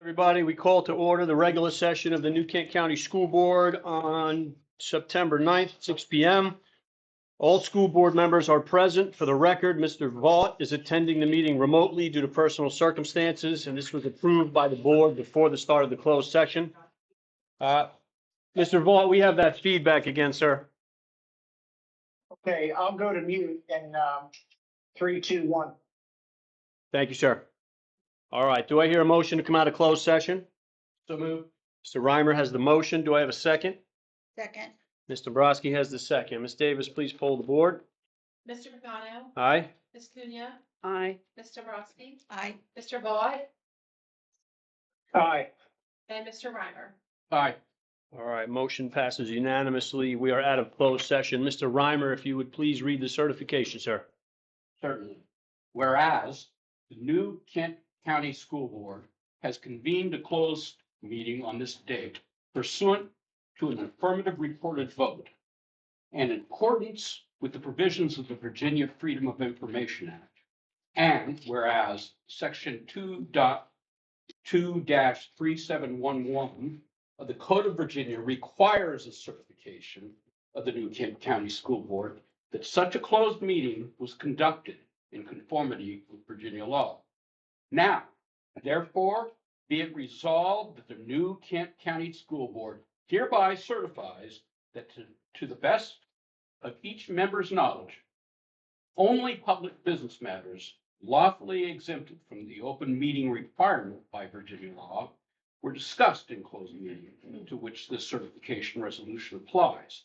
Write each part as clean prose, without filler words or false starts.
Everybody, we call to order the regular session of the New Kent County School Board on September 9th, 6 p.m. All school board members are present. For the record, Mr. Vaught is attending the meeting remotely due to personal circumstances, and this was approved by the board before the start of the closed session. Mr. Vaught, we have that feedback again, sir. Okay, I'll go to mute in 3, 2, 1. Thank you, sir. All right, do I hear a motion to come out of closed session? So move. Mr. Reimer has the motion. Do I have a second? Second. Ms. Dombrowski has the second. Ms. Davis, please poll the board. Mr. Pagano, Aye. Ms. Cunha, Aye. Ms. Dombrowski, Aye. Mr. Vaught, Aye. and Mr. Reimer. Aye. All right, motion passes unanimously. We are out of closed session. Mr. Reimer, if you would please read the certification, sir. Certainly. Whereas the New Kent County School Board has convened a closed meeting on this date pursuant to an affirmative recorded vote and in accordance with the provisions of the Virginia Freedom of Information Act. And whereas Section 2.2-3711 of the Code of Virginia requires a certification of the New Kent County School Board that such a closed meeting was conducted in conformity with Virginia law. Now, therefore, be it resolved that the New Kent County School Board hereby certifies that to the best of each member's knowledge, only public business matters lawfully exempted from the open meeting requirement by Virginia law were discussed in closed meeting to which this certification resolution applies.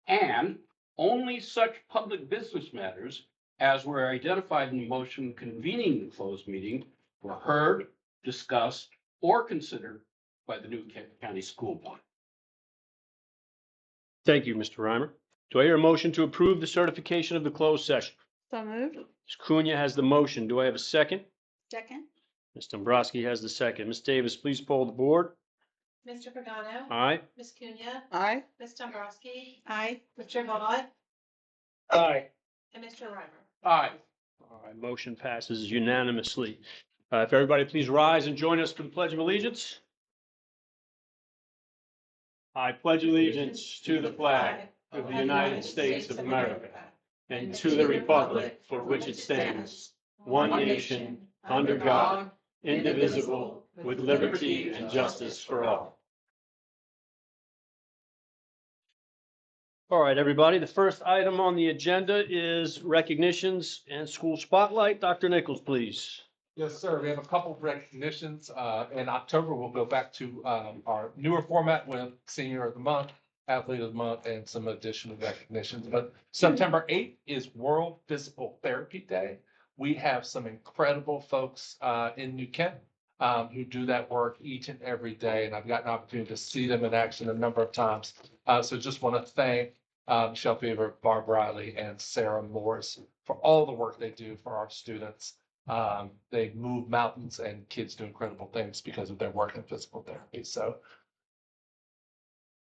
And only such public business matters as were identified in the motion convening the closed meeting were heard, discussed, or considered by the New Kent County School Board. Thank you, Mr. Reimer. Do I hear a motion to approve the certification of the closed session? So moved. Ms. Cunha has the motion. Do I have a second? Second. Ms. Dombrowski has the second. Ms. Davis, please poll the board. Mr. Pagano, Aye. Ms. Cunha, Aye. Ms. Dombrowski, Aye. Mr. Vaught, Aye. and Mr. Reimer. Aye. All right, motion passes unanimously. If everybody please rise and join us for the Pledge of Allegiance. I pledge allegiance to the flag of the United States of America and to the republic for which it stands, one nation, under God, indivisible, with liberty and justice for all. All right, everybody, the first item on the agenda is recognitions and school spotlight. Dr. Nichols, please. Yes, sir. We have a couple of recognitions. In October, we'll go back to our newer format with Senior of the Month, Athlete of the Month, and some additional recognitions. But September 8th is World Physical Therapy Day. We have some incredible folks in New Kent who do that work each and every day, and I've gotten an opportunity to see them in action a number of times. So just want to thank Michelle Beaver, Barb Riley, and Sarah Morris for all the work they do for our students. They move mountains, and kids do incredible things because of their work in physical therapy. So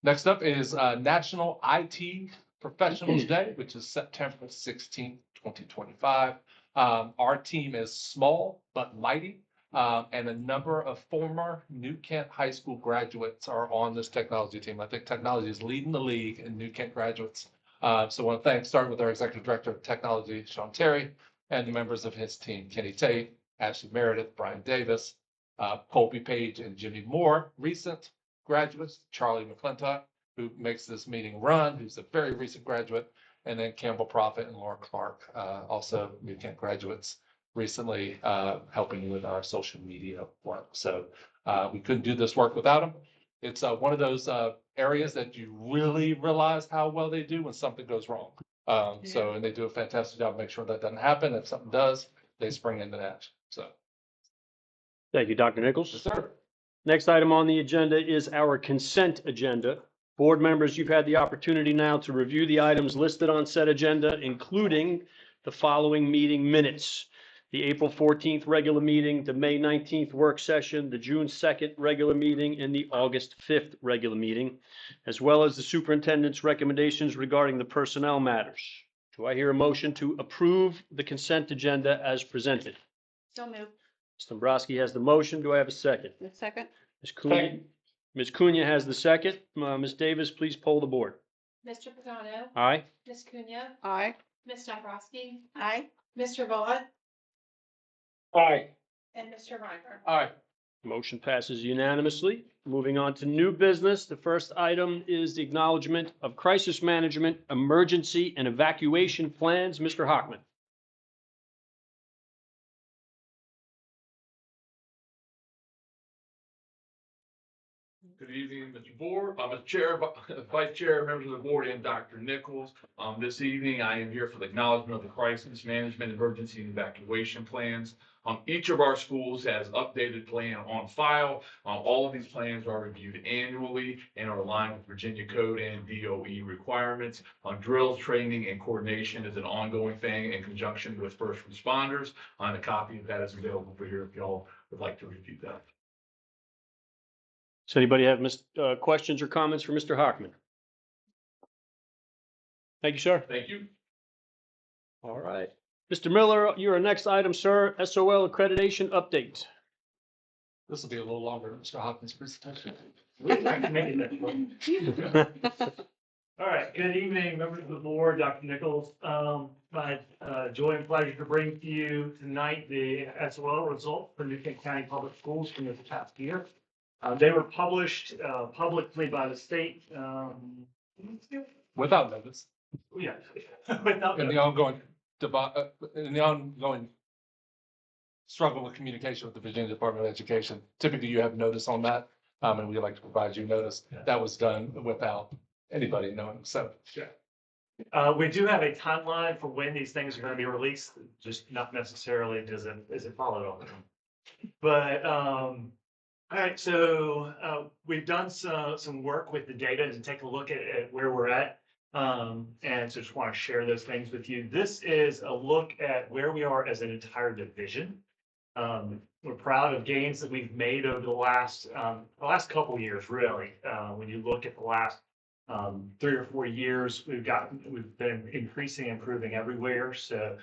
next up is National IT Professionals Day, which is September 16th, 2025. Our team is small but mighty, and a number of former New Kent High School graduates are on this technology team. I think technology is leading the league in New Kent graduates. So I want to start with our Executive Director of Technology, Sean Terry, and the members of his team, Kenny Tate, Ashley Meredith, Brian Davis, Colby Page, and Jimmy Moore, recent graduates, Charlie McClintock, who makes this meeting run, who's a very recent graduate, and then Campbell Prophet and Laura Clark, also New Kent graduates, recently helping with our social media work. So we couldn't do this work without them. It's one of those areas that you really realize how well they do when something goes wrong. And they do a fantastic job of making sure that doesn't happen. If something does, they spring into action. So, Thank you, Dr. Nichols. yes, sir. Next item on the agenda is our consent agenda. Board members, you've had the opportunity now to review the items listed on said agenda, including the following meeting minutes: the April 14th regular meeting, the May 19th work session, the June 2nd regular meeting, and the August 5th regular meeting, as well as the superintendent's recommendations regarding the personnel matters. Do I hear a motion to approve the consent agenda as presented? So moved. Mr. Dombrowski has the motion. Do I have a second? The second. Ms. Cunha, Second. Ms. Cunha has the second. Ms. Davis, please poll the board. Mr. Pagano, Aye. Ms. Cunha, Aye. Ms. Dombrowski, Aye. Mr. Vaughn, Aye. and Mr. Reimer. Aye. Motion passes unanimously. Moving on to new business. The first item is the acknowledgement of crisis management, emergency, and evacuation plans. Mr. Hockman. Good evening, Mr. Board, Mr. Chair, Vice Chair, members of the board, and Dr. Nichols. This evening, I am here for the acknowledgement of the crisis management, emergency, and evacuation plans. Each of our schools has updated plan on file. All of these plans are reviewed annually and are aligned with Virginia Code and DOE requirements. Drills, training, and coordination is an ongoing thing in conjunction with first responders. A copy of that is available for you if y'all would like to review that. Does anybody have questions or comments for Mr. Hockman? Thank you, sir. Thank you. All right. Mr. Miller, your next item, sir, SOL accreditation update. This will be a little longer than Mr. Hockman's presentation. All right, good evening, members of the board, Dr. Nichols. My joy and pleasure to bring to you tonight the SOL results for New Kent County Public Schools from this past year. They were published publicly by the state. Without notice, Yeah. Without in the ongoing in the ongoing struggle with communication with the Virginia Department of Education. Typically, you have notice on that, and we'd like to provide you notice. That was done without anybody knowing. So, we do have a timeline for when these things are going to be released, just not necessarily is it followed all the time. But all right, so we've done some work with the data to take a look at where we're at. And so just want to share those things with you. This is a look at where we are as an entire division. We're proud of gains that we've made over the last couple of years, really. When you look at the last 3 or 4 years, we've been increasing, improving everywhere. So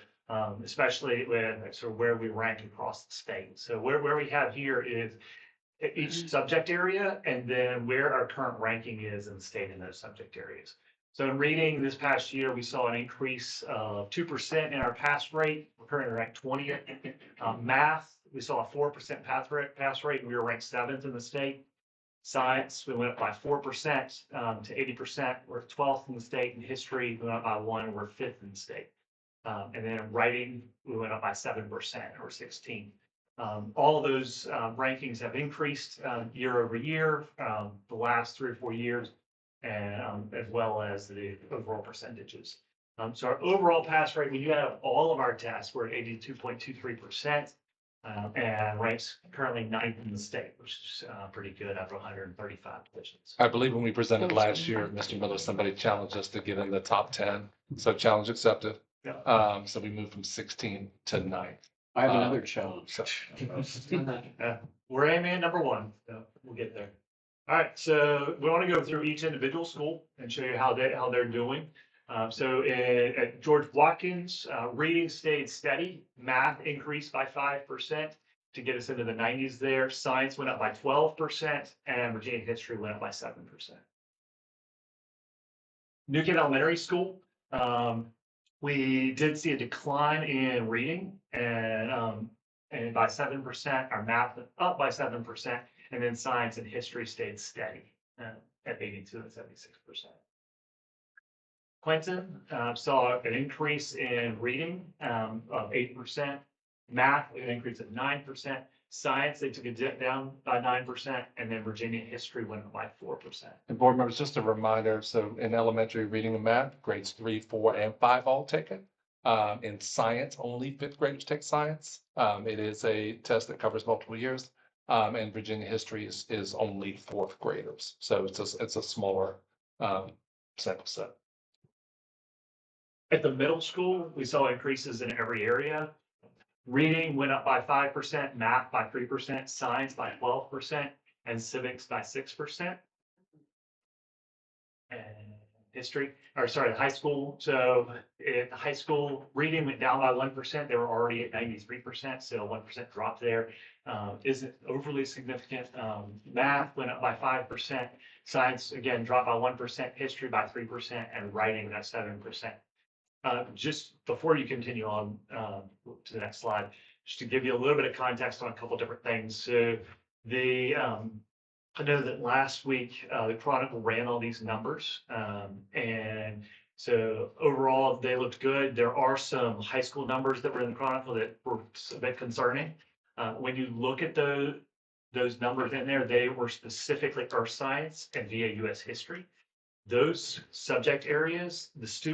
especially with sort of where we rank across the state. So where we have here is each subject area, and then where our current ranking is in the state in those subject areas. So in reading this past year, we saw an increase of 2% in our pass rate. We're currently ranked 20th. Math, we saw a 4% pass rate. We were ranked 7th in the state. Science, we went up by 4% to 80%. We're 12th in the state. In history, we went up by 1. We're 5th in the state. And then in writing, we went up by 7% or 16. All of those rankings have increased year over year, the last 3 or 4 years, and as well as the overall percentages. So our overall pass rate, when you add up all of our tests, we're at 82.23%, and ranks currently 9th in the state, which is pretty good after 135 divisions. I believe when we presented last year, Mr. Miller, somebody challenged us to get in the top 10. So challenge accepted. Yeah. So we moved from 16 to 9. I have another challenge. We're aiming at number 1, so we'll get there. All right, so we want to go through each individual school and show you how they're doing. So at George Watkins, reading stayed steady, math increased by 5% to get us into the 90s there. Science went up by 12%, and Virginia history went up by 7%. New Kent Elementary School, we did see a decline in reading and by 7%, our math went up by 7%, and then science and history stayed steady at 82 and 76%. Clinton saw an increase in reading of 8%, math an increase of 9%, science they took a dip down by 9%, and then Virginia history went up by 4%. And board members, just a reminder, so in elementary reading and math, grades 3, 4, and 5 all take it. In science, only 5th graders take science. It is a test that covers multiple years. And Virginia history is only 4th graders. So it's a smaller sample set. At the middle school, we saw increases in every area. Reading went up by 5%, math by 3%, science by 12%, and civics by 6%. And history, or sorry, the high school. So at the high school, reading went down by 1%. They were already at 93%, so 1% drop there isn't overly significant. Math went up by 5%. Science, again, dropped by 1%, history by 3%, and writing by 7%. Just before you continue on to the next slide, just to give you a little bit of context on a couple different things. So the I know that last week the Chronicle ran all these numbers, and so overall they looked good. There are some high school numbers that were in the Chronicle that were a bit concerning. When you look at those numbers in there, they were specifically earth science and VA US history. Those subject areas,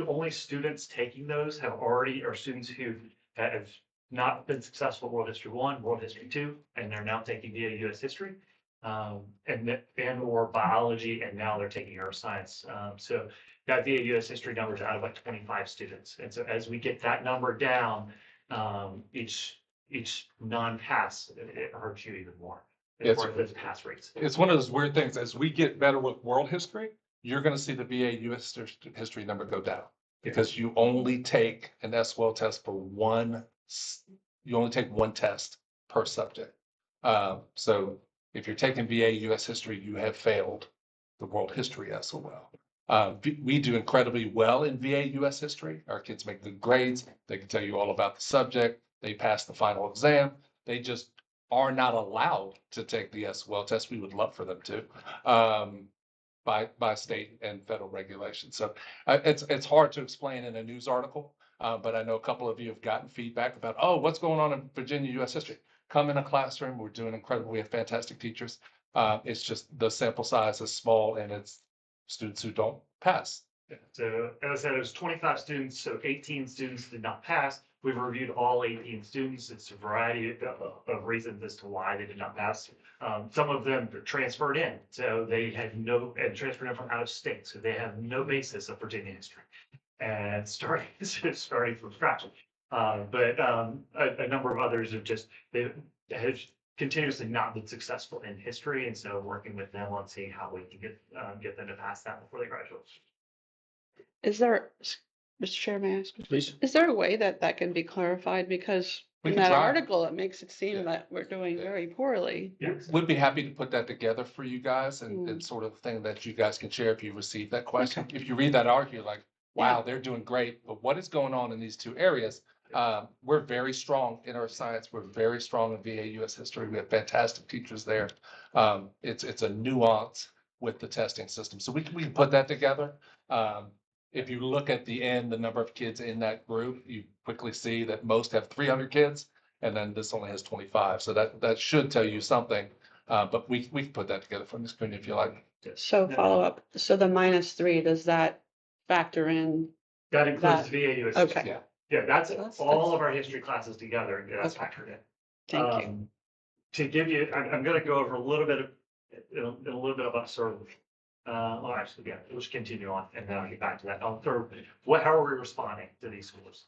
only students taking those have already, are students who have not been successful World History 1, World History 2, and they're now taking VA US history, and or biology, and now they're taking earth science. So that VA US history number is out of like 25 students. And so as we get that number down, each non-pass, it hurts you even more. Yes. For those pass rates. It's one of those weird things. As we get better with world history, you're going to see the VA US history number go down because you only take an SWL test for you only take one test per subject. So if you're taking VA US history, you have failed the world history SOL. We do incredibly well in VA US history. Our kids make good grades. They can tell you all about the subject. They pass the final exam. They just are not allowed to take the SWL test. We would love for them to, by state and federal regulations. So it's hard to explain in a news article, but I know a couple of you have gotten feedback about, oh, what's going on in Virginia US history? Come in a classroom. We're doing incredible. We have fantastic teachers. It's just the sample size is small and it's students who don't pass. Yeah. So as I said, it was 25 students, so 18 students did not pass. We've reviewed all 18 students. It's a variety of reasons as to why they did not pass. Some of them transferred in, so they had transferred in from out of state, so they have no basis of Virginia history and starting from scratch. But a number of others they have continuously not been successful in history, and so working with them on seeing how we can get them to pass that before they graduate. Is there, Mr. Chair, may I ask? Please. Is there a way that that can be clarified? Because We in can that try. article, it makes it seem Yeah. that we're doing Yeah. very poorly. Yes. Would be happy to put that together for you guys and sort of thing that you guys can share if you receive that question. If you read that article, you're like, wow, they're doing great. But what is going on in these two areas? We're very strong in earth science. We're very strong in VA US history. We have fantastic teachers there. It's a nuance with the testing system. So we can put that together. If you look at the end, the number of kids in that group, you quickly see that most have 300 kids, and then this only has 25. So that should tell you something. But we can put that together from the screen if you like. So follow up. So the -3, does that factor in? That includes That- VA US. Okay. Yeah. Yeah, that's That's- all of our history classes together. That's Okay. factored in. Thank you. To give you, I'm going to go over a little bit about sort of, well, actually, yeah, let's continue on and then I'll get back to that. How are we responding to these schools?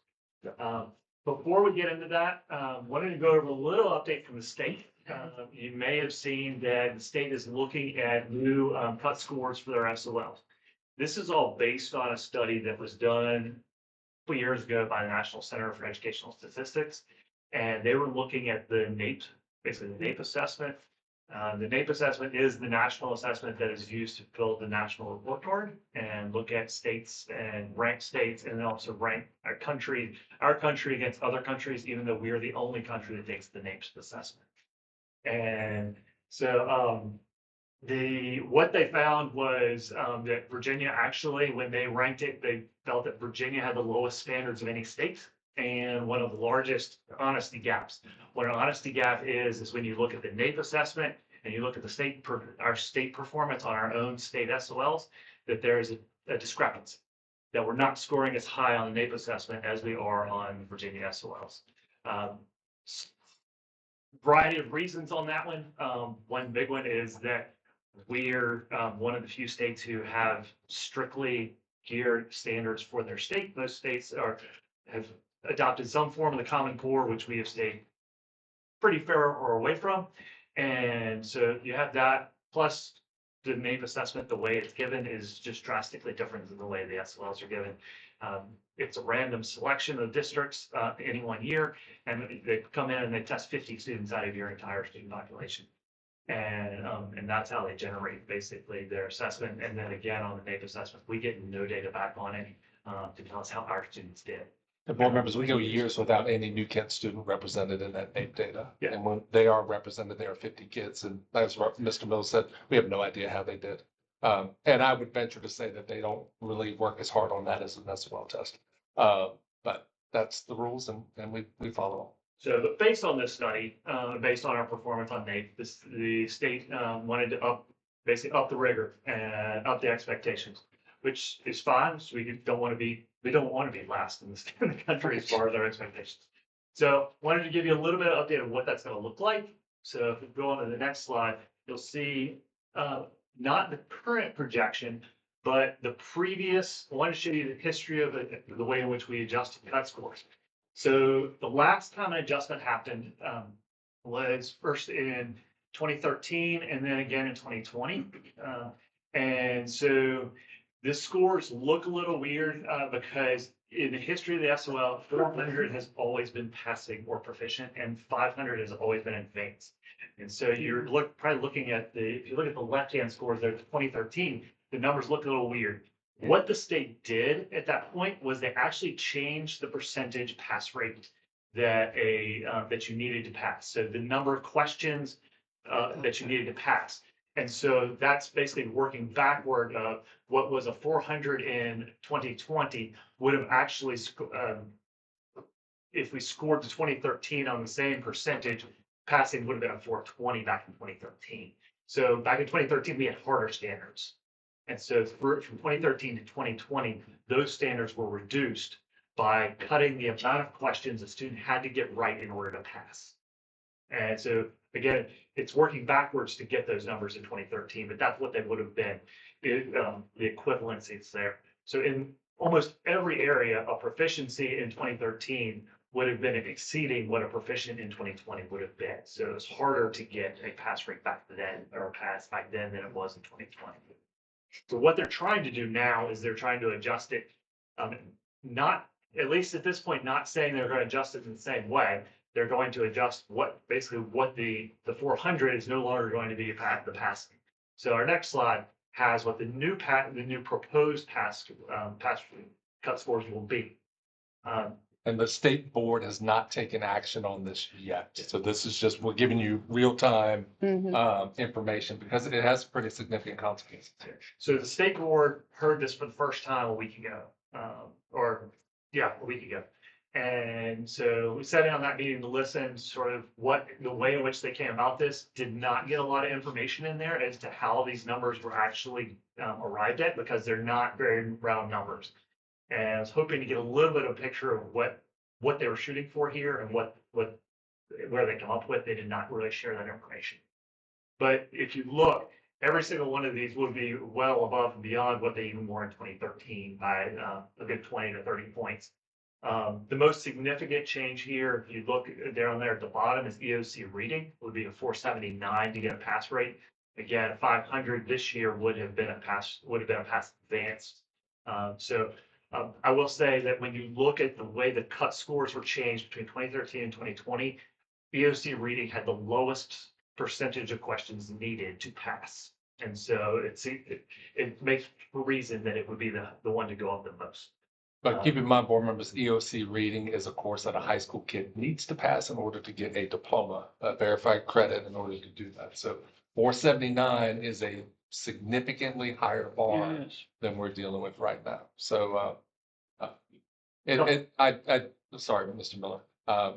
Before we get into that, wanted to go over a little update from the state. You may have seen that the state is looking at new cut scores for their SOLs. This is all based on a study that was done 2 years ago by the National Center for Educational Statistics. And they were looking at the NAEP, basically the NAEP assessment. The NAEP assessment is the national assessment that is used to fill the national report card and look at states and rank states, and then also rank our country against other countries, even though we are the only country that takes the NAEP assessment. And so what they found was that Virginia actually, when they ranked it, they felt that Virginia had the lowest standards of any state and one of the largest honesty gaps. What an honesty gap is when you look at the NAEP assessment and you look at our state performance on our own state SOLs, that there is a discrepancy, that we're not scoring as high on the NAEP assessment as we are on Virginia SOLs. Variety of reasons on that one. One big one is that we're one of the few states who have strictly geared standards for their state. Most states have adopted some form of the Common Core, which we have stayed pretty fair or away from. And so you have that, plus the NAEP assessment, the way it's given is just drastically different than the way the SLLs are given. It's a random selection of districts, any one year, and they come in and they test 50 students out of your entire student population. And that's how they generate basically their assessment. And then again, on the NAEP assessment, we get no data back on it, to tell us how our students did. The board members, we go years without any new Kent student represented in that NAEP data. Yeah. And when they are represented, there are 50 kids. And as Mr. Mills said, we have no idea how they did. And I would venture to say that they don't really work as hard on that as an SWL test. But that's the rules and we follow them. So, but based on this study, based on our performance on NAEP, the state wanted to basically up the rigor and up the expectations, which is fine. So we don't want to be last in the country as far as our expectations. So wanted to give you a little bit of update of what that's going to look like. So if we go on to the next slide, you'll see not the current projection, but the previous. I want to show you the history of it, the way in which we adjusted cut scores. So the last time an adjustment happened was first in 2013 and then again in 2020. And so the scores look a little weird because in the history of the SOL, 400 has always been passing or proficient and 500 has always been advanced. And so you're probably looking at if you look at the left-hand scores there, 2013, the numbers look a little weird. What the state did at that point was they actually changed the percentage pass rate that you needed to pass. So the number of questions that you needed to pass. And so that's basically working backward of what was a 400 in 2020 would have actually, if we scored the 2013 on the same percentage, passing would have been a 420 back in 2013. So back in 2013, we had harder standards. And so from 2013 to 2020, those standards were reduced by cutting the amount of questions a student had to get right in order to pass. And so again, it's working backwards to get those numbers in 2013, but that's what they would have been, the equivalencies there. So in almost every area, a proficiency in 2013 would have been exceeding what a proficient in 2020 would have been. So it's harder to get a pass rate back then or a pass back then than it was in 2020. So what they're trying to do now is they're trying to adjust it, not, at least at this point, not saying they're going to adjust it in the same way. They're going to adjust what the 400 is no longer going to be the passing. So our next slide has what the new proposed pass cut scores will be. And the state board has not taken action on this yet. So this is just, we're giving you real-time information because it has pretty significant consequences here. So the state board heard this for the first time a week ago, a week ago. And so we sat in on that meeting to listen sort of the way in which they came about this, did not get a lot of information in there as to how these numbers were actually arrived at because they're not very round numbers. And I was hoping to get a little bit of a picture of what they were shooting for here and where they come up with. They did not really share that information. But if you look, every single one of these would be well above and beyond what they even were in 2013 by a good 20 to 30 points. The most significant change here, if you look down there at the bottom, is EOC reading. It would be a 479 to get a pass rate. Again, 500 this year would have been a pass advanced. I will say that when you look at the way the cut scores were changed between 2013 and 2020, EOC reading had the lowest percentage of questions needed to pass. And so it makes for reason that it would be the one to go up the most. But keep in mind, board members, EOC reading is a course that a high school kid needs to pass in order to get a diploma, verified credit in order to do that. So 479 is a significantly higher bar than we're dealing with right now. So sorry, Mr. Miller. I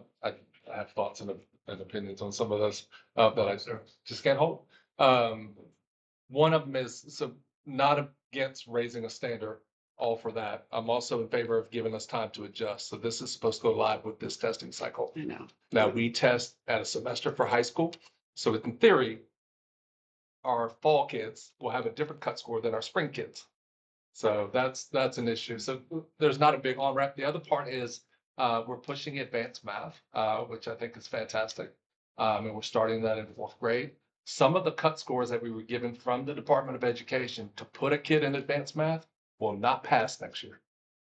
have thoughts and opinions on some of those that I just can't hold. One of them is so not against raising a standard, all for that. I'm also in favor of giving us time to adjust. So this is supposed to go live with this testing cycle. I know. Now we test at a semester for high school. So in theory, our fall kids will have a different cut score than our spring kids. So that's an issue. So there's not a big on ramp. The other part is we're pushing advanced math, which I think is fantastic. And we're starting that in 4th grade. Some of the cut scores that we were given from the Department of Education to put a kid in advanced math will not pass next year.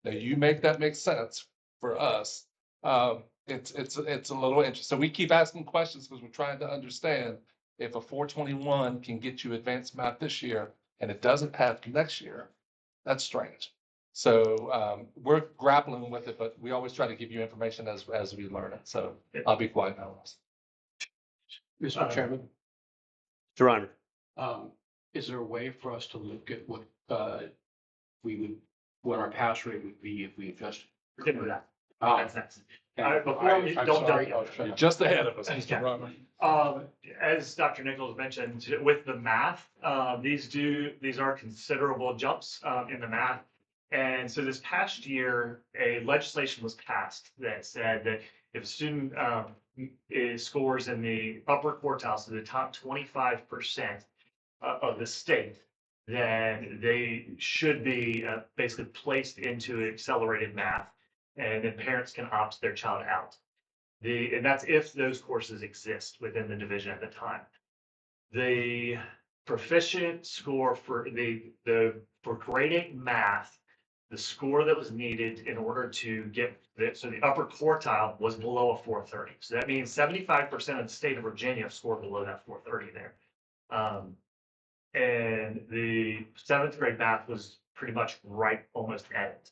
Now, you make that make sense for us. It's a little interesting. So we keep asking questions because we're trying to understand if a 421 can get you advanced math this year and it doesn't pass next year, that's strange. So we're grappling with it, but we always try to give you information as we learn it. So I'll be quiet now. Mr. Chairman, Mr. Reimer. is there a way for us to look at what, we would, what our pass rate would be if we adjusted? We can do that. Ah, That's next. and before we- I'm don't sorry. jump You're just ahead of us, Mr. Yeah. Reimer. As Dr. Nichols mentioned, with the math, these are considerable jumps, in the math. And so this past year, a legislation was passed that said that if a student, scores in the upper quartile, so the top 25% of the state, then they should be basically placed into accelerated math, and then parents can opt their child out. And that's if those courses exist within the division at the time. The proficient score for for grading math, the score that was needed in order to get so the upper quartile was below a 430. So that means 75% of the state of Virginia scored below that 430 there. And the 7th grade math was pretty much right almost at it.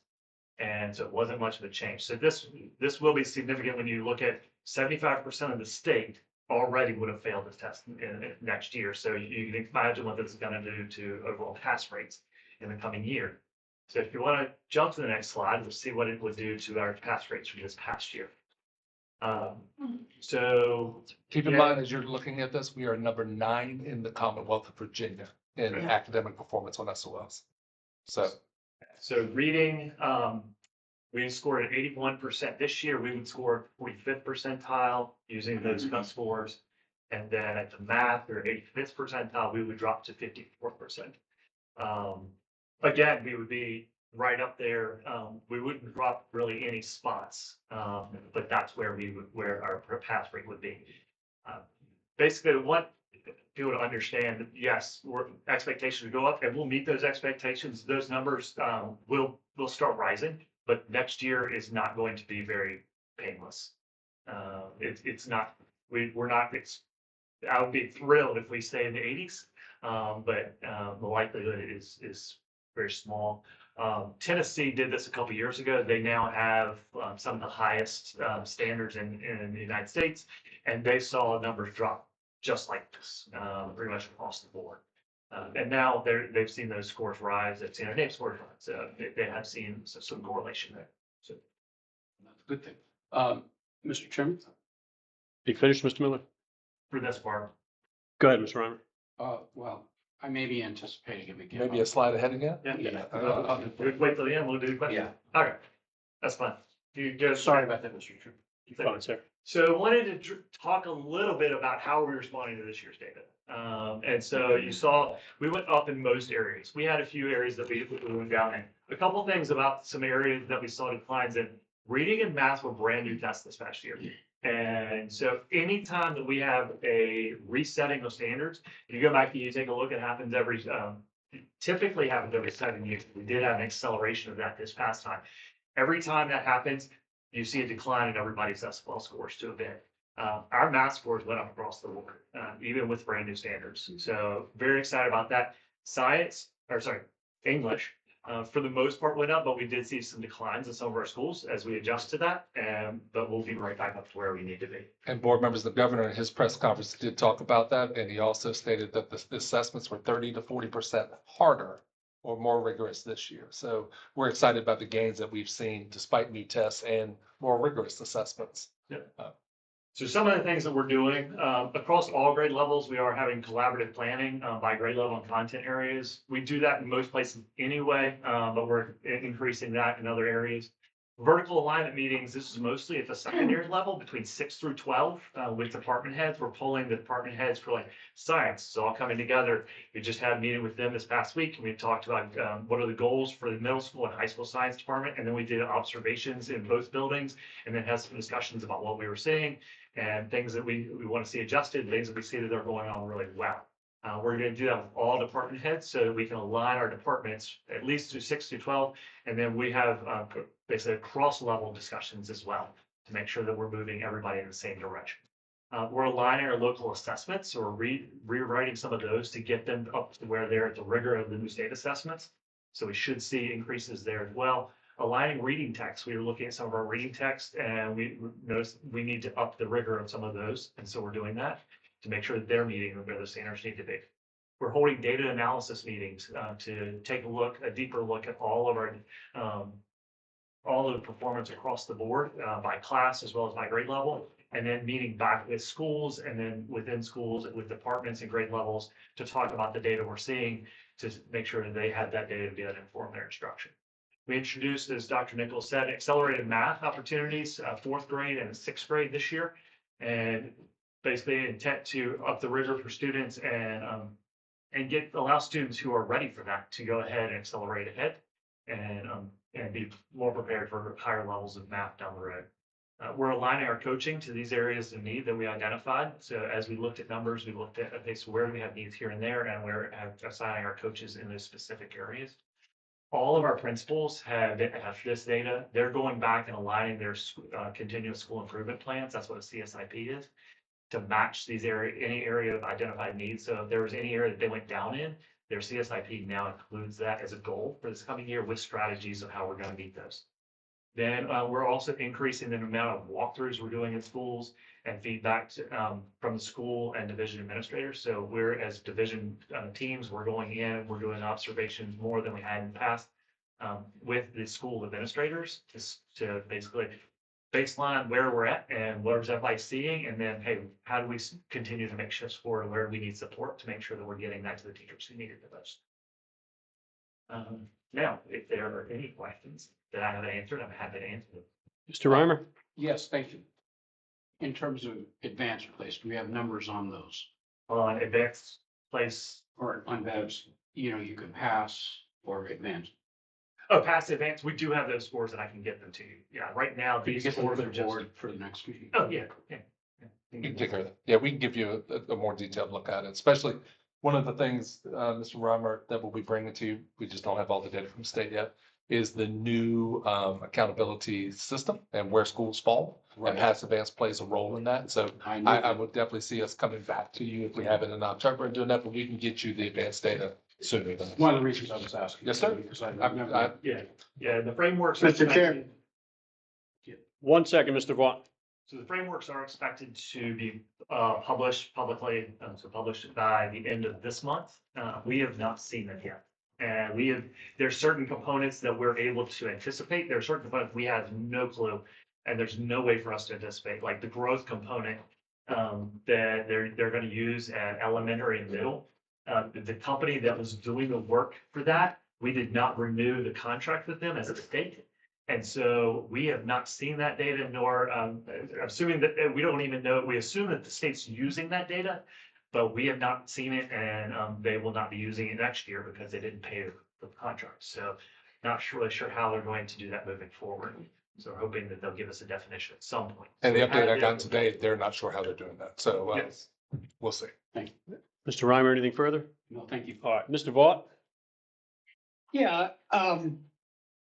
And so it wasn't much of a change. So this will be significant when you look at 75% of the state already would have failed the test in next year. So you can imagine what this is going to do to overall pass rates in the coming year. So if you want to jump to the next slide, we'll see what it would do to our pass rates from this past year. So Keep in Yeah. mind, as you're looking at this, we are number 9 in the Commonwealth of Virginia in Yeah. academic performance on SOLs. So reading, we scored at 81% this year. We would score 45th percentile using those cut scores. And then at the math, or 85th percentile, we would drop to 54%. Again, we would be right up there. We wouldn't drop really any spots, but that's where where our pass rate would be. Basically, what people to understand, yes, expectations will go up, and we'll meet those expectations. Those numbers will start rising, but next year is not going to be very painless. It's not. We're not. I would be thrilled if we stay in the 80s, but the likelihood is very small. Tennessee did this a couple years ago. They now have some of the highest standards in the United States, and they saw numbers drop just like this, pretty much across the board. And now they've seen those scores rise. They've seen our name scores rise. So they have seen some correlation there. So That's a good thing. Mr. Chairman, You finished, Mr. Miller? for this part, Go ahead, Mr. Reimer. well, I may be anticipating it again. maybe a slide ahead again? yeah. Yeah. Wait till the end. We'll do the question. Yeah. Okay, that's fine. You just Sorry about that, Mr. Chairman. You're fine, sir. So I wanted to talk a little bit about how we're responding to this year's data. And so you saw we went up in most areas. We had a few areas that we went down in. A couple things about some areas that we saw declines in. Reading and math were brand new tests this past year. And so anytime that we have a resetting of standards, if you go back and you take a look, it happens typically happens every 7 years. We did have an acceleration of that this past time. Every time that happens, you see a decline in everybody's SFL scores to a bit. Our math scores went up across the board, even with brand new standards. So very excited about that. English, for the most part went up, but we did see some declines in some of our schools as we adjust to that. But we'll be right back up to where we need to be. And board members, the governor in his press conference did talk about that, and he also stated that the assessments were 30 to 40% harder or more rigorous this year. So we're excited about the gains that we've seen despite new tests and more rigorous assessments. So some of the things that we're doing across all grade levels, we are having collaborative planning by grade level and content areas. We do that in most places anyway, but we're increasing that in other areas. Vertical alignment meetings, this is mostly at the secondary level between 6 through 12 with department heads. We're pulling the department heads for like science. It's all coming together. We just had a meeting with them this past week and we talked about what are the goals for the middle school and high school science department. And then we did observations in both buildings and then had some discussions about what we were seeing and things that we want to see adjusted, things that we see that are going on really well. We're going to do that with all department heads so that we can align our departments at least through 6 through 12. And then we have basically cross-level discussions as well to make sure that we're moving everybody in the same direction. We're aligning our local assessments, so we're rewriting some of those to get them up to where they're at the rigor of the new state assessments. So we should see increases there as well. Aligning reading text, we were looking at some of our reading text and we noticed we need to up the rigor of some of those. And so we're doing that to make sure that they're meeting where the standards need to be. We're holding data analysis meetings to take a deeper look at all of our all of the performance across the board by class as well as by grade level, and then meeting back with schools and then within schools with departments and grade levels to talk about the data we're seeing to make sure that they have that data to be able to inform their instruction. We introduced, as Dr. Nichols said, accelerated math opportunities, 4th grade and 6th grade this year, and basically intent to up the rigor for students and allow students who are ready for that to go ahead and accelerate ahead and be more prepared for higher levels of math down the road. We're aligning our coaching to these areas of need that we identified. So as we looked at numbers, we looked at, okay, so where do we have needs here and there, and we're assigning our coaches in those specific areas. All of our principals have this data. They're going back and aligning their continuous school improvement plans. That's what a CSIP is, to match these any area of identified needs. So if there was any area that they went down in, their CSIP now includes that as a goal for this coming year with strategies of how we're going to meet those. Then we're also increasing the amount of walkthroughs we're doing in schools and feedback from the school and division administrators. So we're, as division teams, we're going in, we're doing observations more than we had in the past with the school administrators to basically baseline where we're at and what is everybody seeing, and then, hey, how do we continue to make shifts forward where we need support to make sure that we're getting that to the teachers who need it the most. Now, if there are any questions that I haven't answered, I'm happy to answer them. Mr. Reimer? Yes, thank you. In terms of advanced place, do we have numbers on those? On advanced place, Or on VEBs, you can pass or advanced? oh, past advanced, we do have those scores that I can get them to you. Yeah, right now, Could you these get them scores to are the just. board for the next meeting? Oh, yeah. We can take care of that. Yeah, we can give you a more detailed look at it, especially one of the things, Mr. Reimer, that we'll be bringing to you, we just don't have all the data from state yet, is the new accountability system and where schools fall. Right. And Pass Advanced plays a role in that. So I know I that. would definitely see us coming back to you if we have it in October and doing that, but we can get you the advanced data sooner than. One of the reasons I was asking. Yes, sir. Because I've I'm- never. I- Yeah, the frameworks. Mr. Chair. 1 second, Mr. Vaughn. So the frameworks are expected to be published publicly, so published by the end of this month. We have not seen them yet. And there's certain components that we're able to anticipate. There are certain components we have no clue, and there's no way for us to anticipate, like the growth component that they're going to use at elementary and middle. The company that was doing the work for that, we did not renew the contract with them as a state. And so we have not seen that data, nor assuming that we don't even know, we assume that the state's using that data, but we have not seen it, and they will not be using it next year because they didn't pay the contract. So not really sure how they're going to do that moving forward. So we're hoping that they'll give us a definition at some point. And the So update I we got have- today, they're not sure how they're doing that. So Yes. we'll see. Mr. Reimer, anything further? No, thank you. All right, Mr. Vaught? Yeah,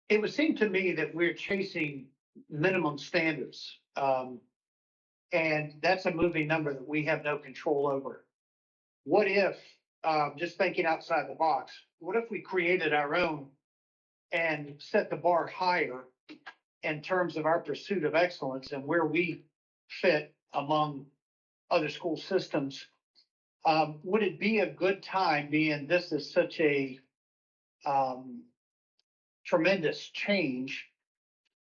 it would seem to me that we're chasing minimum standards. And that's a moving number that we have no control over. What if, just thinking outside the box, what if we created our own and set the bar higher in terms of our pursuit of excellence and where we fit among other school systems? Would it be a good time, being this is such a tremendous change,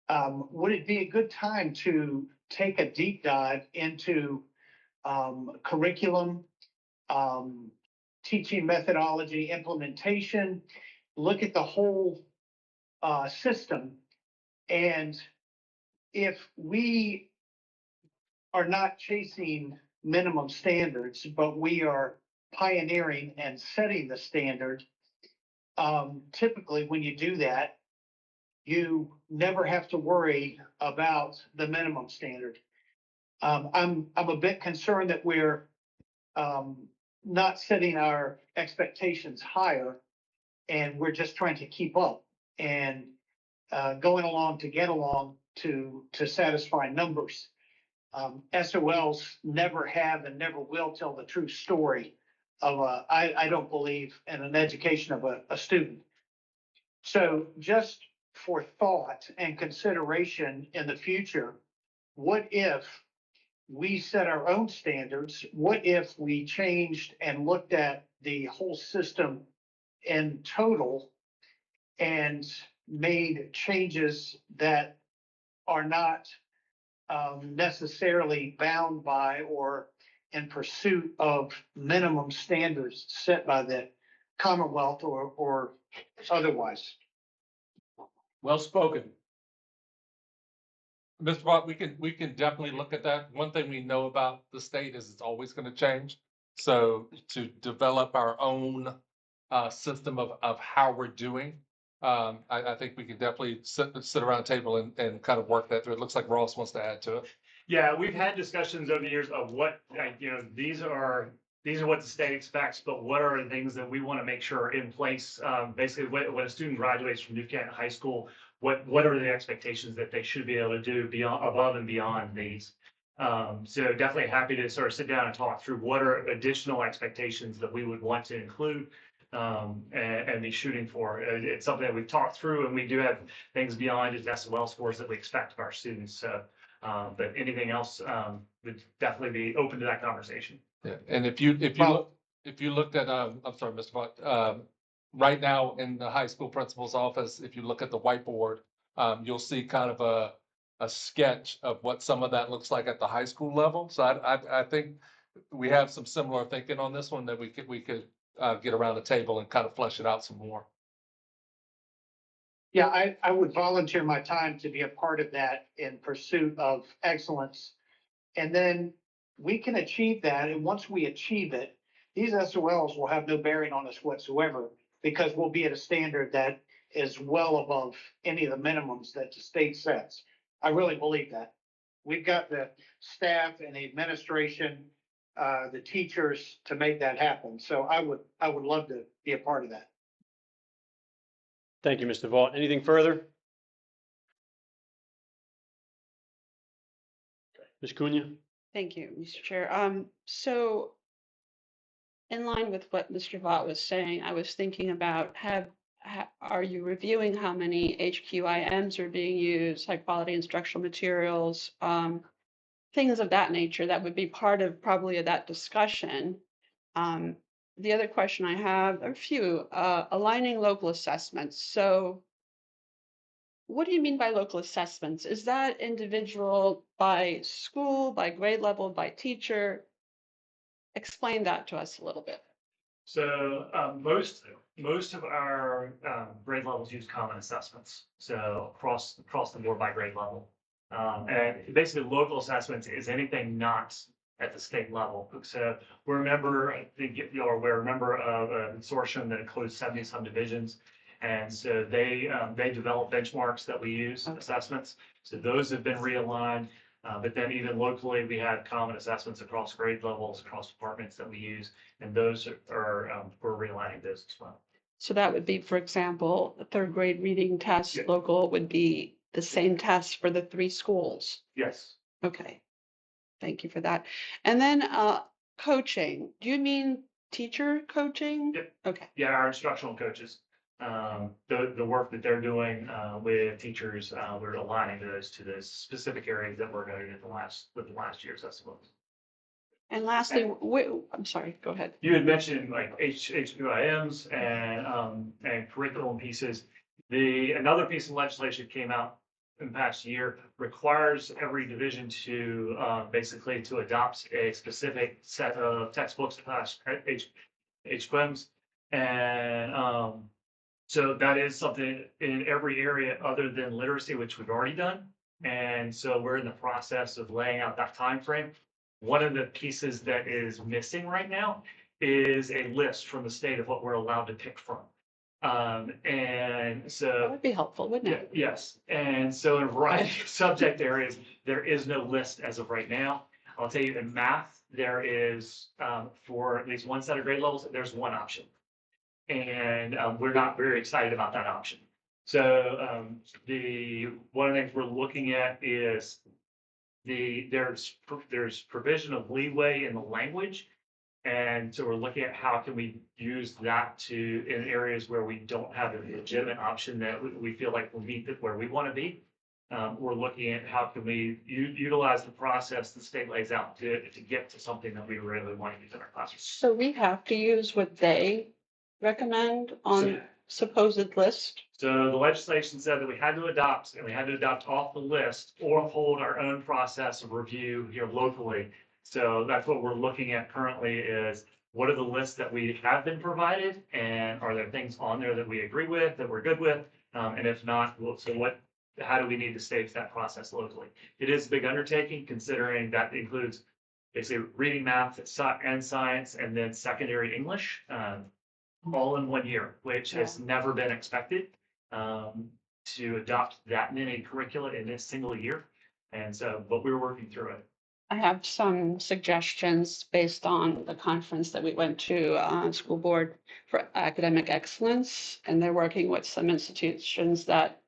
would it be a good time to take a deep dive into curriculum, teaching methodology, implementation, look at the whole system and if we are not chasing minimum standards, but we are pioneering and setting the standard, typically when you do that, you never have to worry about the minimum standard. I'm a bit concerned that we're not setting our expectations higher, and we're just trying to keep up and going along to get along to satisfy numbers. SOLs never have and never will tell the true story of I don't believe, in an education of a student. So just for thought and consideration in the future, what if we set our own standards? What if we changed and looked at the whole system in total and made changes that are not necessarily bound by or in pursuit of minimum standards set by the Commonwealth or otherwise? Well spoken. Mr. Vaught, we can definitely look at that. One thing we know about the state is it's always going to change. So to develop our own system of how we're doing, I think we can definitely sit around a table and kind of work that through. It looks like Ross wants to add to it. Yeah, we've had discussions over the years of what, these are what the state expects, but what are the things that we want to make sure are in place? Basically, when a student graduates from New Canton High School, what are the expectations that they should be able to do above and beyond these? So definitely happy to sort of sit down and talk through what are additional expectations that we would want to include and be shooting for. It's something that we've talked through, and we do have things beyond just SOL scores that we expect of our students. So, but anything else would definitely be open to that conversation. Yeah, and if you looked at I'm sorry, Mr. Vaught, right now in the high school principal's office, if you look at the whiteboard, you'll see kind of a sketch of what some of that looks like at the high school level. So I think we have some similar thinking on this one that we could get around the table and kind of flesh it out some more. Yeah, I would volunteer my time to be a part of that in pursuit of excellence. And then we can achieve that. And once we achieve it, these SOLs will have no bearing on us whatsoever, because we'll be at a standard that is well above any of the minimums that the state sets. I really believe that. We've got the staff and the administration, the teachers to make that happen. So I would love to be a part of that. Thank you, Mr. Vaught. Anything further? Ms. Cunha? Thank you, Mr. Chair. So in line with what Mr. Vaught was saying, I was thinking about are you reviewing how many HQIMs are being used, high quality instructional materials, things of that nature that would be part of probably of that discussion. The other question I have, a few, aligning local assessments. So what do you mean by local assessments? Is that individual by school, by grade level, by teacher? Explain that to us a little bit. So most of our grade levels use common assessments. So across the board by grade level. And basically local assessments is anything not at the state level. So we're a member, I think you're aware, a member of a consortium that includes 70 subdivisions. And so they develop benchmarks that we use, assessments. So those have been realigned. But then even locally, we have common assessments across grade levels, across departments that we use. And those are we're realigning those as well. So that would be, for example, the third grade reading test Yeah. local would be the same test for the 3 schools. Yes. Okay. Thank you for that. And then coaching. Do you mean teacher coaching? Yep. Okay. Yeah, our instructional coaches, the work that they're doing with teachers, we're aligning those to the specific areas that we're going to with the last year's estimates. And lastly, I'm sorry, go ahead. You had mentioned like HQIMs and curriculum pieces. Another piece of legislation came out in the past year requires every division to basically to adopt a specific set of textbooks HQIMs. And so that is something in every area other than literacy, which we've already done. And so we're in the process of laying out that time frame. One of the pieces that is missing right now is a list from the state of what we're allowed to pick from. And That so, would be helpful, wouldn't yeah, it? yes, and so in a variety of subject areas, there is no list as of right now. I'll tell you in math, there is, for at least one set of grade levels, there's one option. And we're not very excited about that option. So one of the things we're looking at is there's provision of leeway in the language. And so we're looking at how can we use that to, in areas where we don't have a legitimate option that we feel like will meet where we want to be. We're looking at how can we utilize the process the state lays out to get to something that we really want to use in our classrooms. So we have to use what they recommend on supposed list. So the legislation said that we had to adopt, and we had to adopt off the list or hold our own process of review here locally. So that's what we're looking at currently is what are the lists that we have been provided, and are there things on there that we agree with, that we're good with? And if not, how do we need to stage that process locally? It is a big undertaking considering that includes basically reading, math, and science, and then secondary English. All in 1 year, which has never been expected to adopt that many curricula in this single year. And so, but we're working through it. I have some suggestions based on the conference that we went to, School Board for Academic Excellence. And they're working with some institutions that,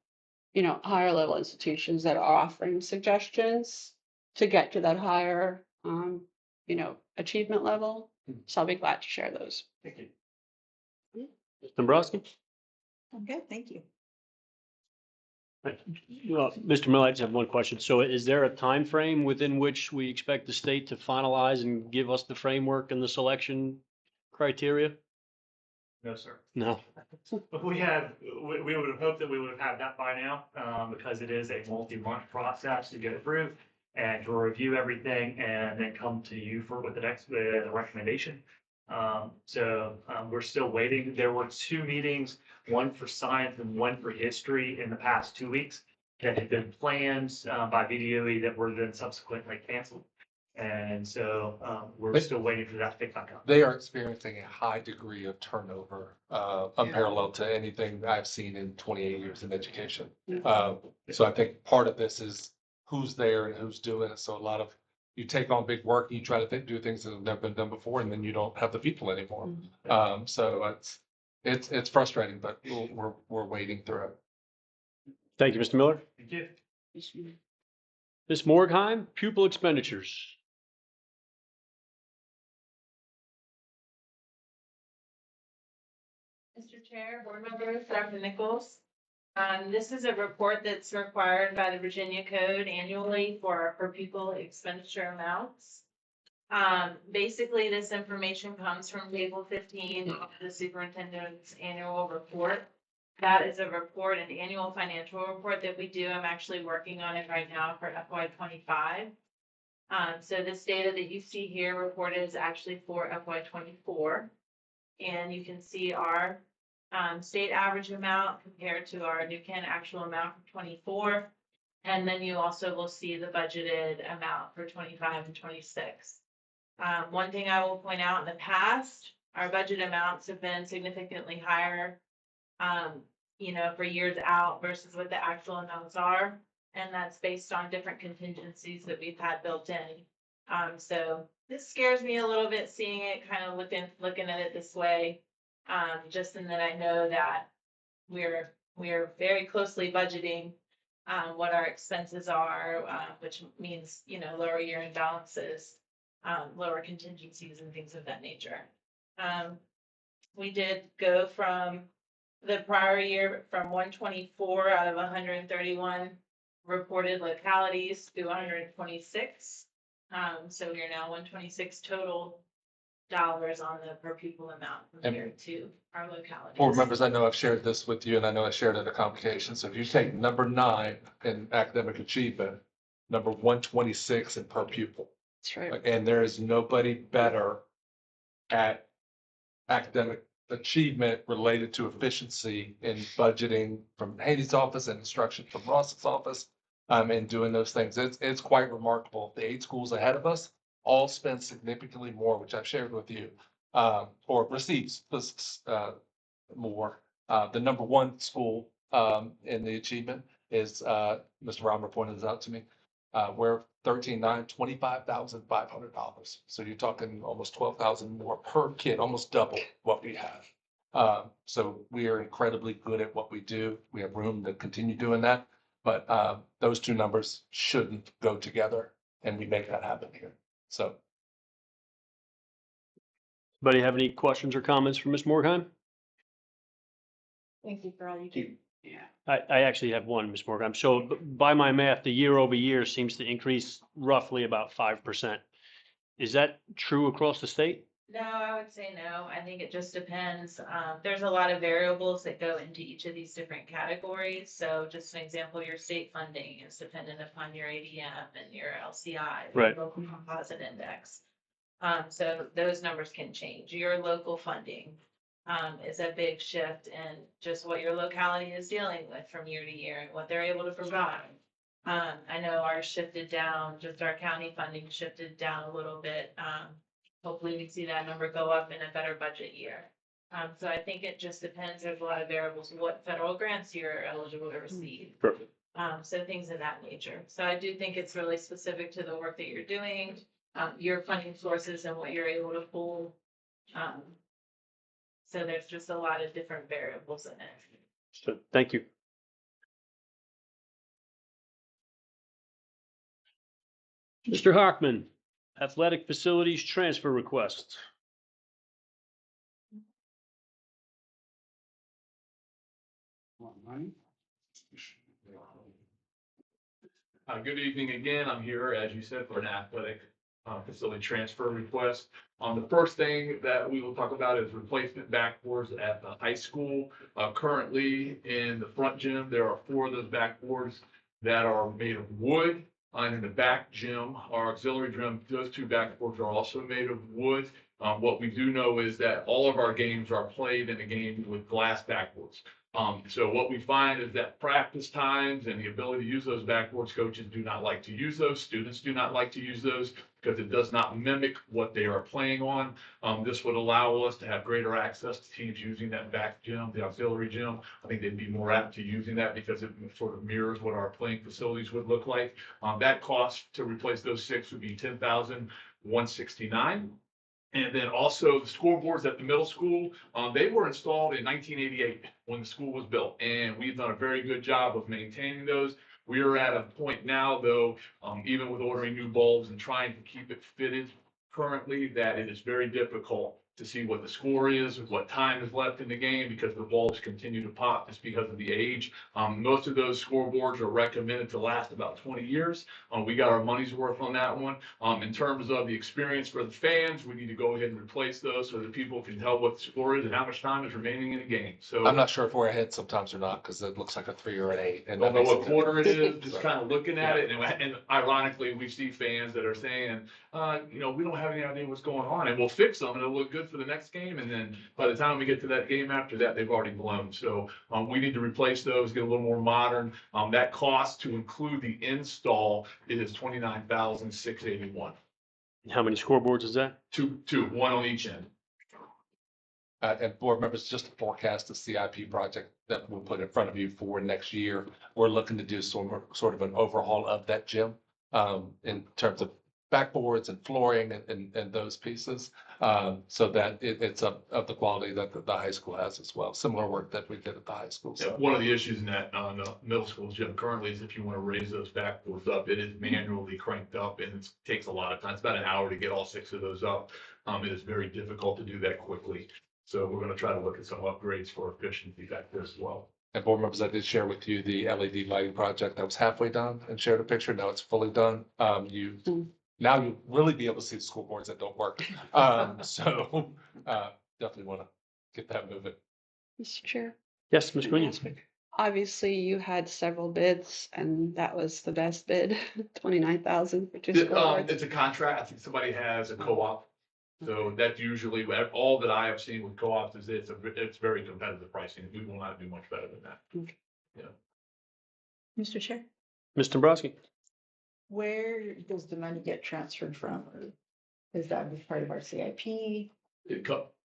higher level institutions that are offering suggestions to get to that higher, achievement level. So I'll be glad to share those. Thank you. Ms. Dombrowski? I'm good, thank you. Well, Mr. Miller, I just have one question. So is there a time frame within which we expect the state to finalize and give us the framework and the selection criteria? No, sir. No. We would have hoped that we would have had that by now, because it is a multi-month process to get approved and to review everything and then come to you with the recommendation. So we're still waiting. There were 2 meetings, one for science and one for history in the past 2 weeks that had been planned by VDOE that were then subsequently canceled. And so we're still waiting for that to pick back up. They are experiencing a high degree of turnover, unparalleled to anything I've seen in 28 years in education. So I think part of this is who's there and who's doing it. So a lot of you take on big work, you try to do things that have never been done before, and then you don't have the people anymore. So it's frustrating, but we're wading through it. Thank you, Mr. Miller. Thank you. Ms. Morgheim, pupil expenditures. Mr. Chair, board members, Dr. Nichols. This is a report that's required by the Virginia Code annually for per pupil expenditure amounts. Basically, this information comes from table 15 of the superintendent's annual report. That is a report, an annual financial report that we do. I'm actually working on it right now for FY25. So this data that you see here reported is actually for FY24. And you can see our state average amount compared to our New Kent actual amount for 24. And then you also will see the budgeted amount for 25 and 26. One thing I will point out in the past, our budget amounts have been significantly higher, for years out versus what the actual amounts are. And that's based on different contingencies that we've had built in. So this scares me a little bit, seeing it kind of looking at it this way. Just in that I know that we're very closely budgeting what our expenses are, which means, lower year-end balances, lower contingencies and things of that nature. We did go from the prior year from 124 out of 131 reported localities to 126. So we are now 126 total dollars on the per pupil amount compared to our localities. Board members, I know I've shared this with you, and I know I shared it at a convocation. So if you take number 9 in academic achievement, number 126 in per pupil, That's right. and there is nobody better at academic achievement related to efficiency in budgeting from Haney's office and instruction from Ross's office in doing those things. It's quite remarkable. The 8 schools ahead of us all spend significantly more, which I've shared with you, or receives more. The number 1 school in the achievement is Mr. Romer pointed this out to me. We're 13.9, $25,500. So you're talking almost 12,000 more per kid, almost double what we have. So we are incredibly good at what we do. We have room to continue doing that, but those 2 numbers shouldn't go together, and we make that happen here. So Anybody have any questions or comments for Ms. Morgheim? Thank you for all you do. I actually have one, Ms. Morgheim. So by my math, the year over year seems to increase roughly about 5%. Is that true across the state? No, I would say no. I think it just depends. There's a lot of variables that go into each of these different categories. So just an example, your state funding is dependent upon your ADM and your LCI, Right. local composite index. So those numbers can change. Your local funding is a big shift in just what your locality is dealing with from year to year and what they're able to provide. I know ours shifted down, just our county funding shifted down a little bit. Hopefully we see that number go up in a better budget year. So I think it just depends. There's a lot of variables, what federal grants you're eligible to receive. Perfect. So things of that nature. So I do think it's really specific to the work that you're doing, your funding sources and what you're able to pull. So there's just a lot of different variables in it. So, thank you. Mr. Hockman, athletic facilities transfer request. Good evening again. I'm here, as you said, for an athletic facility transfer request. The first thing that we will talk about is replacement backboards at the high school. Currently in the front gym, there are 4 of those backboards that are made of wood. And in the back gym, our auxiliary gym, those 2 backboards are also made of wood. What we do know is that all of our games are played in a game with glass backboards. So what we find is that practice times and the ability to use those backboards, coaches do not like to use those, students do not like to use those because it does not mimic what they are playing on. This would allow us to have greater access to teams using that back gym, the auxiliary gym. I think they'd be more apt to using that because it sort of mirrors what our playing facilities would look like. That cost to replace those 6 would be $10,169. And then also the scoreboards at the middle school, they were installed in 1988 when the school was built. And we've done a very good job of maintaining those. We are at a point now, though, even with ordering new bulbs and trying to keep it fitted currently, that it is very difficult to see what the score is, what time is left in the game, because the bulbs continue to pop just because of the age. Most of those scoreboards are recommended to last about 20 years. We got our money's worth on that one. In terms of the experience for the fans, we need to go ahead and replace those so that people can tell what the score is and how much time is remaining in the game. So I'm not sure if we're ahead sometimes or not, because it looks like a 3 or an 8. I And don't that know makes what a quarter it difference. is, just kind of looking at it, and ironically, we see fans that are saying, we don't have any idea what's going on, and we'll fix them, and it'll look good for the next game, and then by the time we get to that game after that, they've already blown. So we need to replace those, get a little more modern. That cost to include the install is $29,681. How many scoreboards is that? Two, one on each end. And board members, just to forecast the CIP project that we'll put in front of you for next year, we're looking to do sort of an overhaul of that gym in terms of backboards and flooring and those pieces, so that it's of the quality that the high school has as well. Similar work that we did at the high school. Yeah, So one of the issues in that the middle school gym currently is if you want to raise those backboards up, it is manually cranked up and it takes a lot of time. It's about an hour to get all 6 of those up. It is very difficult to do that quickly. So we're going to try to look at some upgrades for efficiency back there as well. And board members, I did share with you the LED lighting project that was halfway done and shared a picture. Now it's fully done. Now you really be able to see the school boards that don't work. So definitely want to get that moving. Mr. Chair, Yes, Ms. Quinion. obviously you had several bids and that was the best bid, 29,000 for 2 scoreboards. It's a contract. I think somebody has a co-op. So that's usually all that I have seen with co-ops is it's very competitive pricing. We will not do much better than that. Mr. Chair, Ms. Dombrowski? Where does the money get transferred from? Or is that part of our CIP?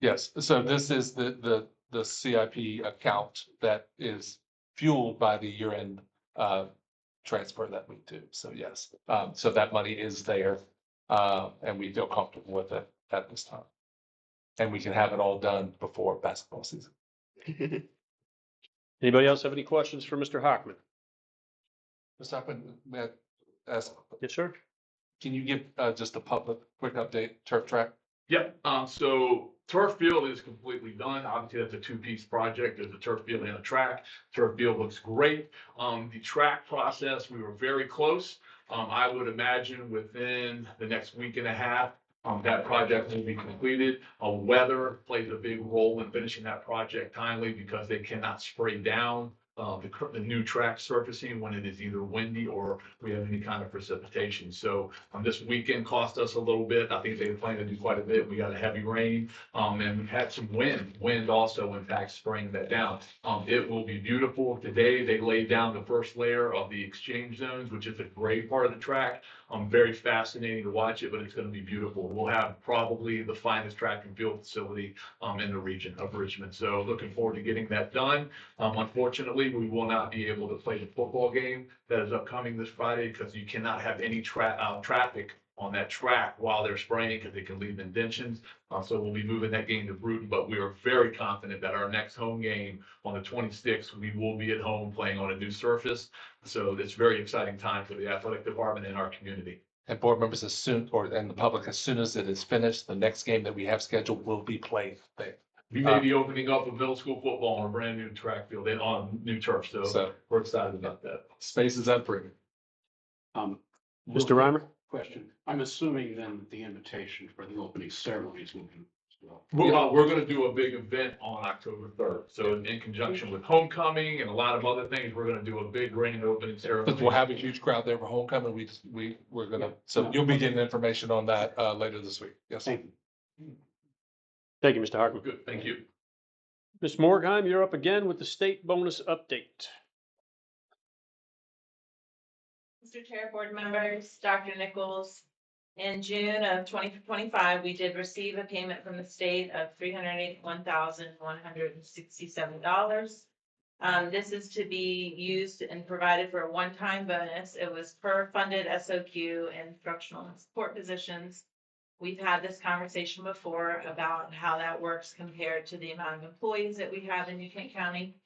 Yes, so this is the CIP account that is fueled by the year-end transfer that we do. So yes, so that money is there, and we feel comfortable with it at this time. And we can have it all done before basketball season. Anybody else have any questions for Mr. Hockman? Mr. Hoffman, may I ask, Yes, sir. can you give just a public quick update, turf track? Yep, so turf field is completely done. Obviously, that's a two-piece project. There's a turf field and a track. Turf field looks great. The track process, we were very close. I would imagine within the next week and a half, that project will be completed. Weather plays a big role in finishing that project timely because they cannot spray down the new track surfacing when it is either windy or we have any kind of precipitation. So this weekend cost us a little bit. I think they plan to do quite a bit. We got a heavy rain and we've had some wind also in fact spraying that down. It will be beautiful. Today they laid down the first layer of the exchange zones, which is a great part of the track. Very fascinating to watch it, but it's going to be beautiful. We'll have probably the finest track and field facility in the region of Richmond. So looking forward to getting that done. Unfortunately, we will not be able to play the football game that is upcoming this Friday because you cannot have any traffic on that track while they're spraying because they can leave indentions. So we'll be moving that game to Bruton, but we are very confident that our next home game on the 26th, we will be at home playing on a new surface. So it's very exciting time for the athletic department and our community. And board members, and the public, as soon as it is finished, the next game that we have scheduled will be played there. We may be opening up a middle school football on a brand new track field and on new turf. So we're excited about that. Space is empty. Mr. Reimer? Question. I'm assuming then the invitation for the opening ceremonies will be as well. We're going to do a big event on October 3rd. So in conjunction with homecoming and a lot of other things, we're going to do a big grand opening ceremony. But we'll have a huge crowd there for homecoming. We're gonna, so you'll be getting information on that later this week. Yes. Thank you. Thank you, Mr. Hockman. Good, thank you. Ms. Morgheim, you're up again with the state bonus update. Mr. Chair, board members, Dr. Nichols, in June of 2025, we did receive a payment from the state of $381,167. This is to be used and provided for a one-time bonus. It was per funded SOQ and instructional and support positions. We've had this conversation before about how that works compared to the amount of employees that we have in New Kent County.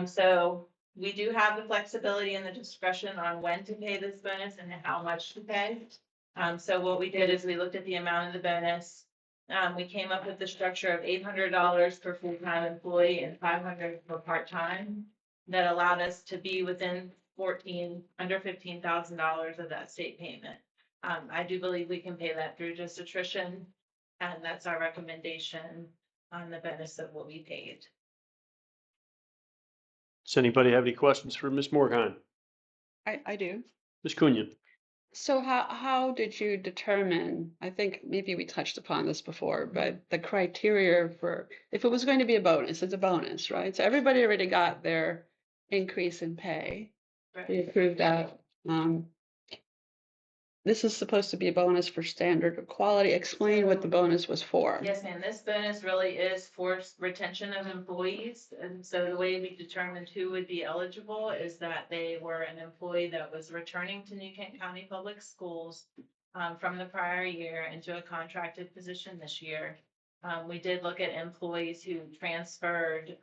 So we do have the flexibility and the discretion on when to pay this bonus and how much to pay. So what we did is we looked at the amount of the bonus. We came up with the structure of $800 per full-time employee and $500 for part-time. That allowed us to be within under $15,000 of that state payment. I do believe we can pay that through just attrition, and that's our recommendation on the bonus that will be paid. Does anybody have any questions for Ms. Morgheim? I do. Ms. Cunha? So how did you determine, I think maybe we touched upon this before, but the criteria for, if it was going to be a bonus, it's a bonus, right? So everybody already got their increase in pay. Right. We approved that. This is supposed to be a bonus for standard of quality. Explain what the bonus was for. Yes, ma'am. This bonus really is for retention of employees. And so the way we determined who would be eligible is that they were an employee that was returning to New Kent County Public Schools from the prior year into a contracted position this year. We did look at employees who transferred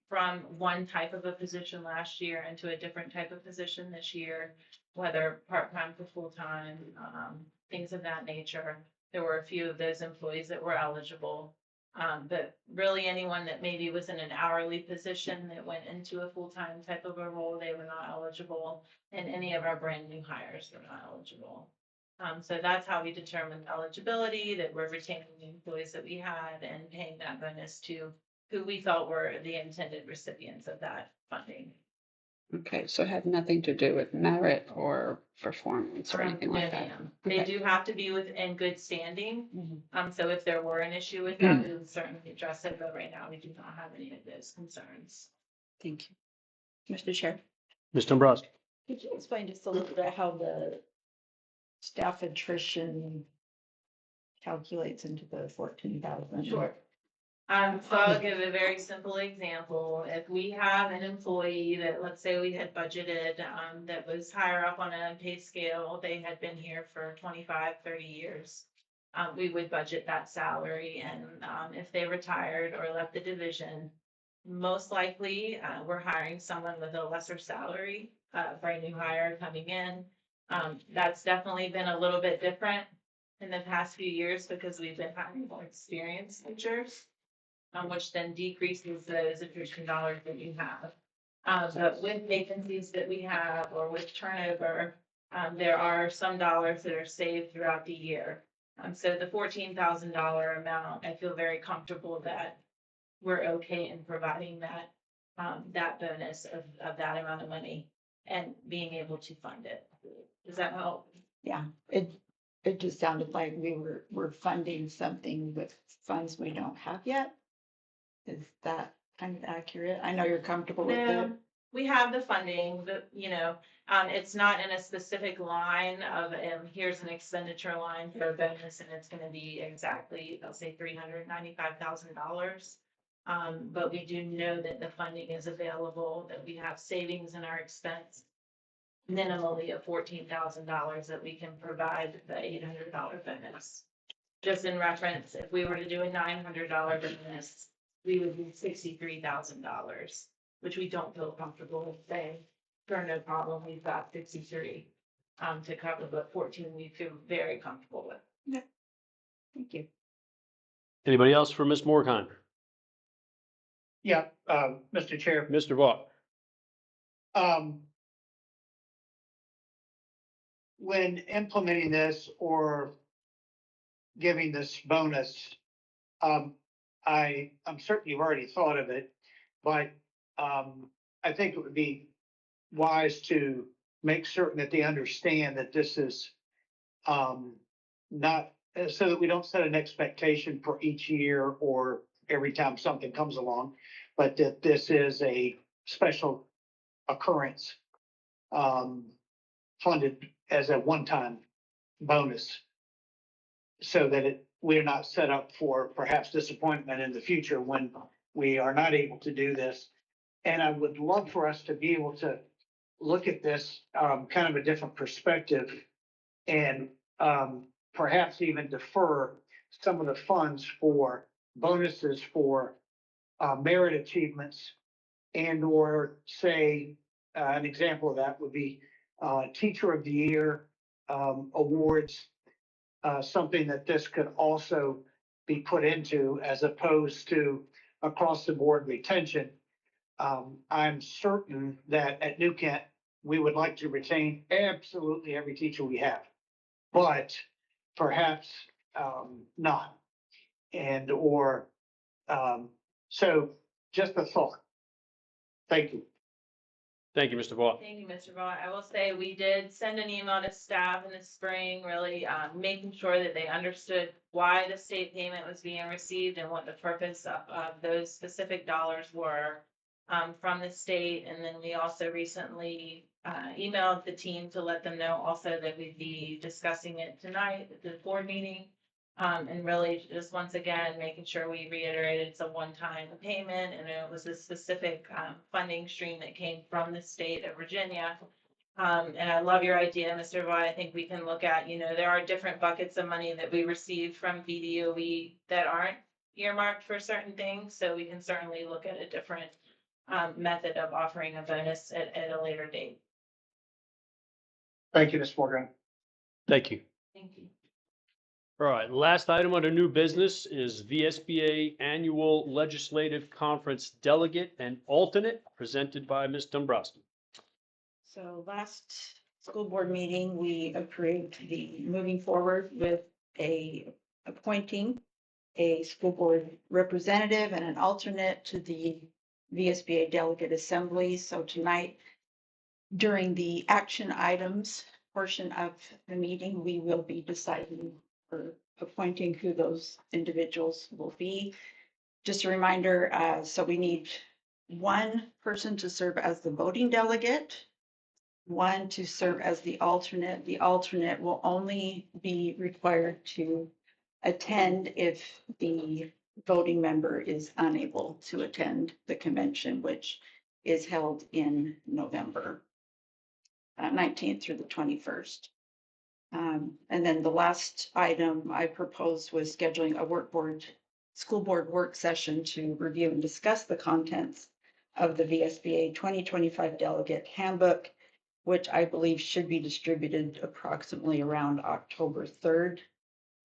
from one type of a position last year into a different type of position this year, whether part-time to full-time, things of that nature. There were a few of those employees that were eligible. But really anyone that maybe was in an hourly position that went into a full-time type of a role, they were not eligible. And any of our brand new hires were not eligible. So that's how we determined eligibility, that we're retaining the employees that we had and paying that bonus to who we felt were the intended recipients of that funding. Okay, so it had nothing to do with merit or performance or anything like that. They Okay. do have to be in good standing. Mhm. So if there were an issue with that, we would certainly address it, but right now we do not have any of those concerns. Thank you. Mr. Chair. Ms. Dombrowski? Could you explain just a little bit how the staff attrition calculates into the 14,000? Sure. So I'll give a very simple example. If we have an employee that, let's say we had budgeted, that was higher up on a pay scale, they had been here for 25, 30 years. We would budget that salary, and, if they retired or left the division, most likely, we're hiring someone with a lesser salary, brand new hire coming in. That's definitely been a little bit different in the past few years because we've been hiring more experienced teachers, which then decreases those attrition dollars that you have. But with vacancies that we have or with turnover, there are some dollars that are saved throughout the year. So the $14,000 amount, I feel very comfortable that we're okay in providing that, that bonus of that amount of money and being able to fund it. Does that help? Yeah, it just sounded like we're funding something with funds we don't have yet. Is that kind of accurate? I know you're comfortable with it. No, we have the funding, but, it's not in a specific line of, here's an expenditure line for a bonus, and it's gonna be exactly, I'll say $395,000. But we do know that the funding is available, that we have savings in our expense, minimally of $14,000 that we can provide the $800 bonus. Just in reference, if we were to do a $900 bonus, we would need $63,000, which we don't feel comfortable with saying, sure, no problem, we've got 63 to cover, but 14 we feel very comfortable with. Thank you. Anybody else for Ms. Morgana? Yeah, Mr. Chair, Mr. Vaught? when implementing this or giving this bonus, I'm certain you've already thought of it, but, I think it would be wise to make certain that they understand that this is, not, so that we don't set an expectation for each year or every time something comes along, but that this is a special occurrence, funded as a one-time bonus. So that we're not set up for perhaps disappointment in the future when we are not able to do this. And I would love for us to be able to look at this, kind of a different perspective and, perhaps even defer some of the funds for bonuses for, merit achievements, and or say, an example of that would be, Teacher of the Year, awards, something that this could also be put into as opposed to across the board retention. I'm certain that at New Kent, we would like to retain absolutely every teacher we have, but perhaps, not. And, or, so just a thought. Thank you. Thank you, Mr. Vaught. Thank you, Mr. Vaughn. I will say we did send an email to staff in the spring, really making sure that they understood why the state payment was being received and what the purpose of those specific dollars were from the state. And then we also recently emailed the team to let them know also that we'd be discussing it tonight at the board meeting. And really just once again, making sure we reiterated it's a one-time payment and it was a specific funding stream that came from the state of Virginia. And I love your idea, Mr. Vaught. I think we can look at, there are different buckets of money that we receive from VDOE that aren't earmarked for certain things. So we can certainly look at a different method of offering a bonus at a later date. Thank you, Ms. Morgan. Thank you. Thank you. All right, last item under new business is VSBA Annual Legislative Conference Delegate and Alternate, presented by Ms. Dombrowski. So last school board meeting, we approved the moving forward with appointing a school board representative and an alternate to the VSBA Delegate Assembly. So tonight, during the action items portion of the meeting, we will be deciding or appointing who those individuals will be. Just a reminder, so we need one person to serve as the voting delegate, one to serve as the alternate. The alternate will only be required to attend if the voting member is unable to attend the convention, which is held in November 19th through the 21st. And then the last item I proposed was scheduling a school board work session to review and discuss the contents of the VSBA 2025 delegate handbook, which I believe should be distributed approximately around October 3rd.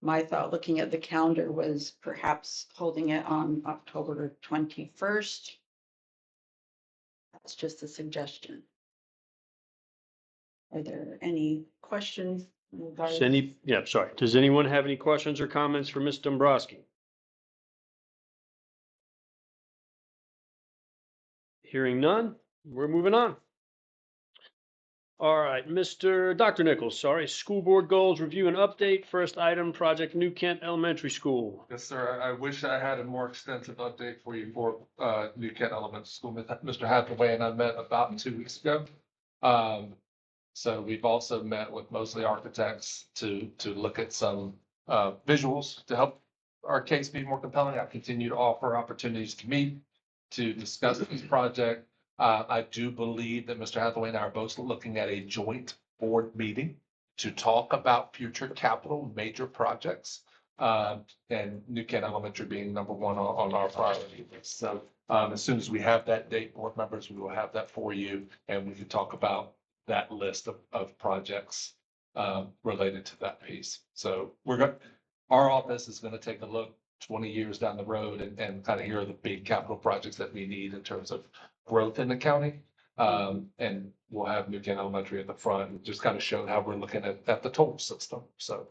My thought, looking at the calendar, was perhaps holding it on October 21st. That's just a suggestion. Are there any questions? Does anyone have any questions or comments for Ms. Dombrowski? Hearing none, we're moving on. All right, Dr. Nichols, school board goals, review and update. First item, Project New Kent Elementary School. Yes, sir. I wish I had a more extensive update for you for New Kent Elementary School. Mr. Hathaway and I met about 2 weeks ago. So we've also met with mostly architects to look at some visuals to help our case be more compelling. I continue to offer opportunities to meet, to discuss this project. I do believe that Mr. Hathaway and I are both looking at a joint board meeting to talk about future capital major projects. And New Kent Elementary being number one on our priority list. So as soon as we have that date, board members, we will have that for you, and we can talk about that list of projects related to that piece. So our office is going to take a look 20 years down the road and kind of here are the big capital projects that we need in terms of growth in the county. And we'll have New Kent Elementary at the front and just kind of show how we're looking at the total system. So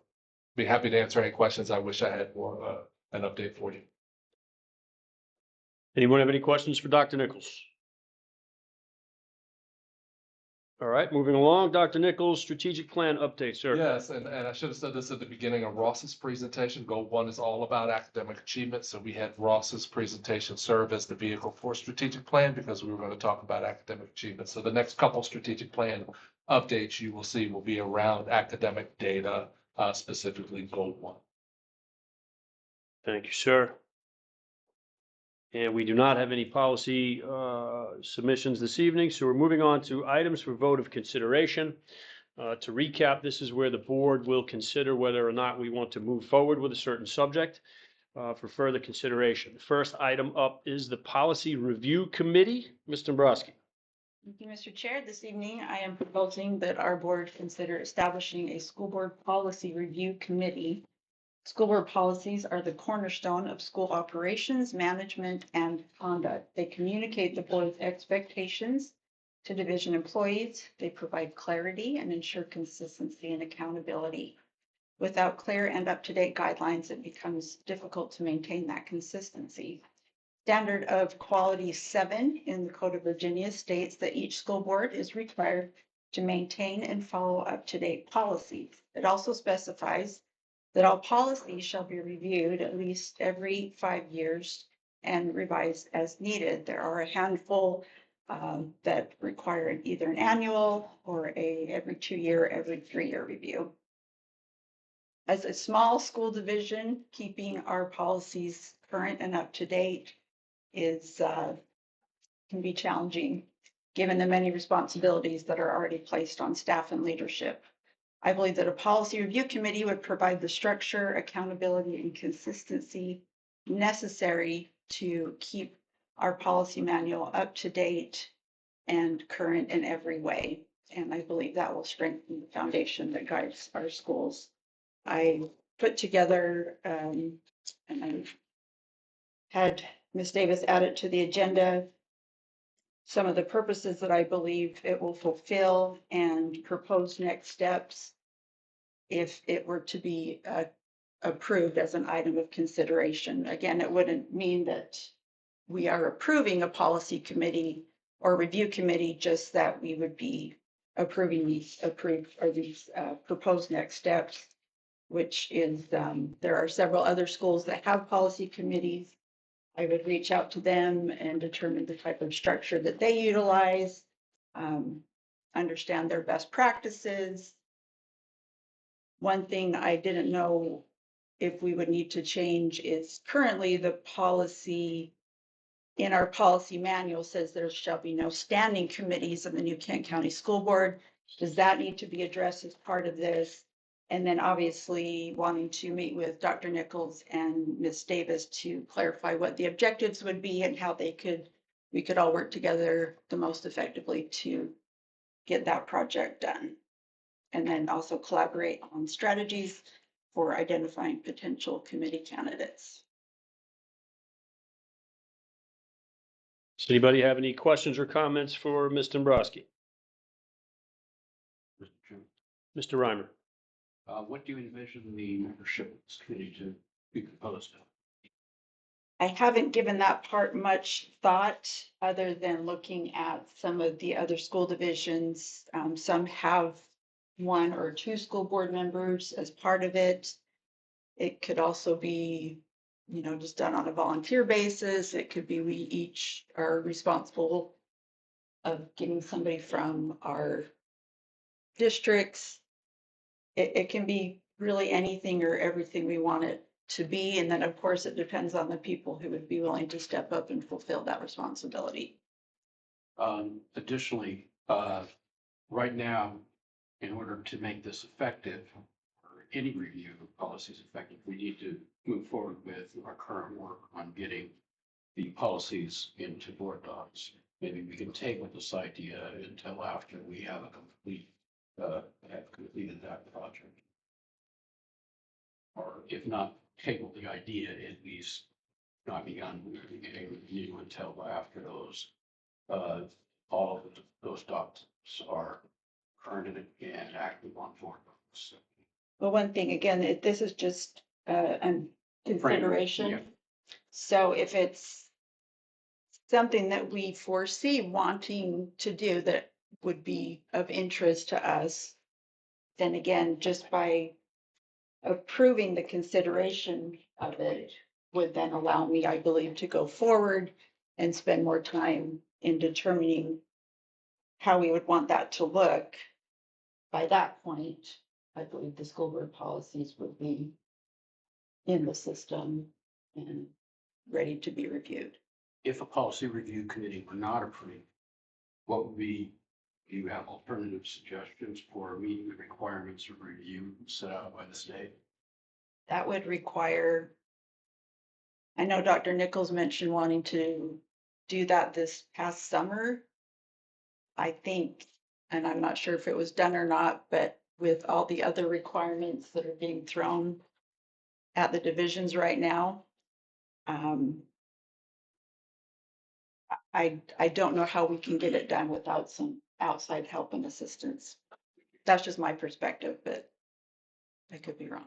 be happy to answer any questions. I wish I had more an update for you. Anyone have any questions for Dr. Nichols? All right, moving along, Dr. Nichols, strategic plan update, sir. Yes, and I should have said this at the beginning of Ross's presentation. Goal 1 is all about academic achievement. So we had Ross's presentation serve as the vehicle for strategic plan because we were going to talk about academic achievement. So the next couple strategic plan updates you will see will be around academic data, specifically Goal 1. Thank you, sir. And we do not have any policy submissions this evening, so we're moving on to items for vote of consideration. To recap, this is where the board will consider whether or not we want to move forward with a certain subject for further consideration. The first item up is the Policy Review Committee. Ms. Dombrowski. Thank you, Mr. Chair. This evening, I am proposing that our board consider establishing a school board policy review committee. School board policies are the cornerstone of school operations, management, and conduct. They communicate the board's expectations to division employees. They provide clarity and ensure consistency and accountability. Without clear and up-to-date guidelines, it becomes difficult to maintain that consistency. Standard of Quality 7 in the Code of Virginia states that each school board is required to maintain and follow up-to-date policies. It also specifies that all policies shall be reviewed at least every 5 years and revised as needed. There are a handful that require either an annual or every 2 year, every 3 year review. As a small school division, keeping our policies current and up to date can be challenging given the many responsibilities that are already placed on staff and leadership. I believe that a policy review committee would provide the structure, accountability, and consistency necessary to keep our policy manual up to date and current in every way. And I believe that will strengthen the foundation that guides our schools. I put together, and I had Ms. Davis add it to the agenda, some of the purposes that I believe it will fulfill and propose next steps if it were to be approved as an item of consideration. Again, it wouldn't mean that we are approving a policy committee or review committee, just that we would be approving these proposed next steps, which is there are several other schools that have policy committees. I would reach out to them and determine the type of structure that they utilize. understand their best practices. One thing I didn't know if we would need to change is currently the policy in our policy manual says there shall be no standing committees of the New Kent County School Board. Does that need to be addressed as part of this? And then obviously wanting to meet with Dr. Nichols and Ms. Davis to clarify what the objectives would be and how we could all work together the most effectively to get that project done. And then also collaborate on strategies for identifying potential committee candidates. Does anybody have any questions or comments for Ms. Dombrowski? Mr. Chairman, Mr. Reimer? what do you envision the membership of this committee to be composed of? I haven't given that part much thought, other than looking at some of the other school divisions. Some have 1 or 2 school board members as part of it. It could also be, just done on a volunteer basis. It could be we each are responsible of getting somebody from our districts. It can be really anything or everything we want it to be. And then, of course, it depends on the people who would be willing to step up and fulfill that responsibility. Additionally, right now, in order to make this effective, or any review of policies effective, we need to move forward with our current work on getting the policies into board docs. Maybe we can table this idea until after we have have completed that project. Or if not table the idea, at least not begun a review until after those, all of those docs are current and active on board docs. Well, one thing, again, this is just a consideration. yeah. So if it's something that we foresee wanting to do that would be of interest to us, then again, just by approving the consideration of it would then allow me, I believe, to go forward and spend more time in determining how we would want that to look. By that point, I believe the school board policies would be in the system and ready to be reviewed. If a policy review committee were not approved, what would be, do you have alternative suggestions for meeting the requirements of review set out by the state? That would require, I know Dr. Nichols mentioned wanting to do that this past summer. I think, and I'm not sure if it was done or not, but with all the other requirements that are being thrown at the divisions right now, I don't know how we can get it done without some outside help and assistance. That's just my perspective, but I could be wrong.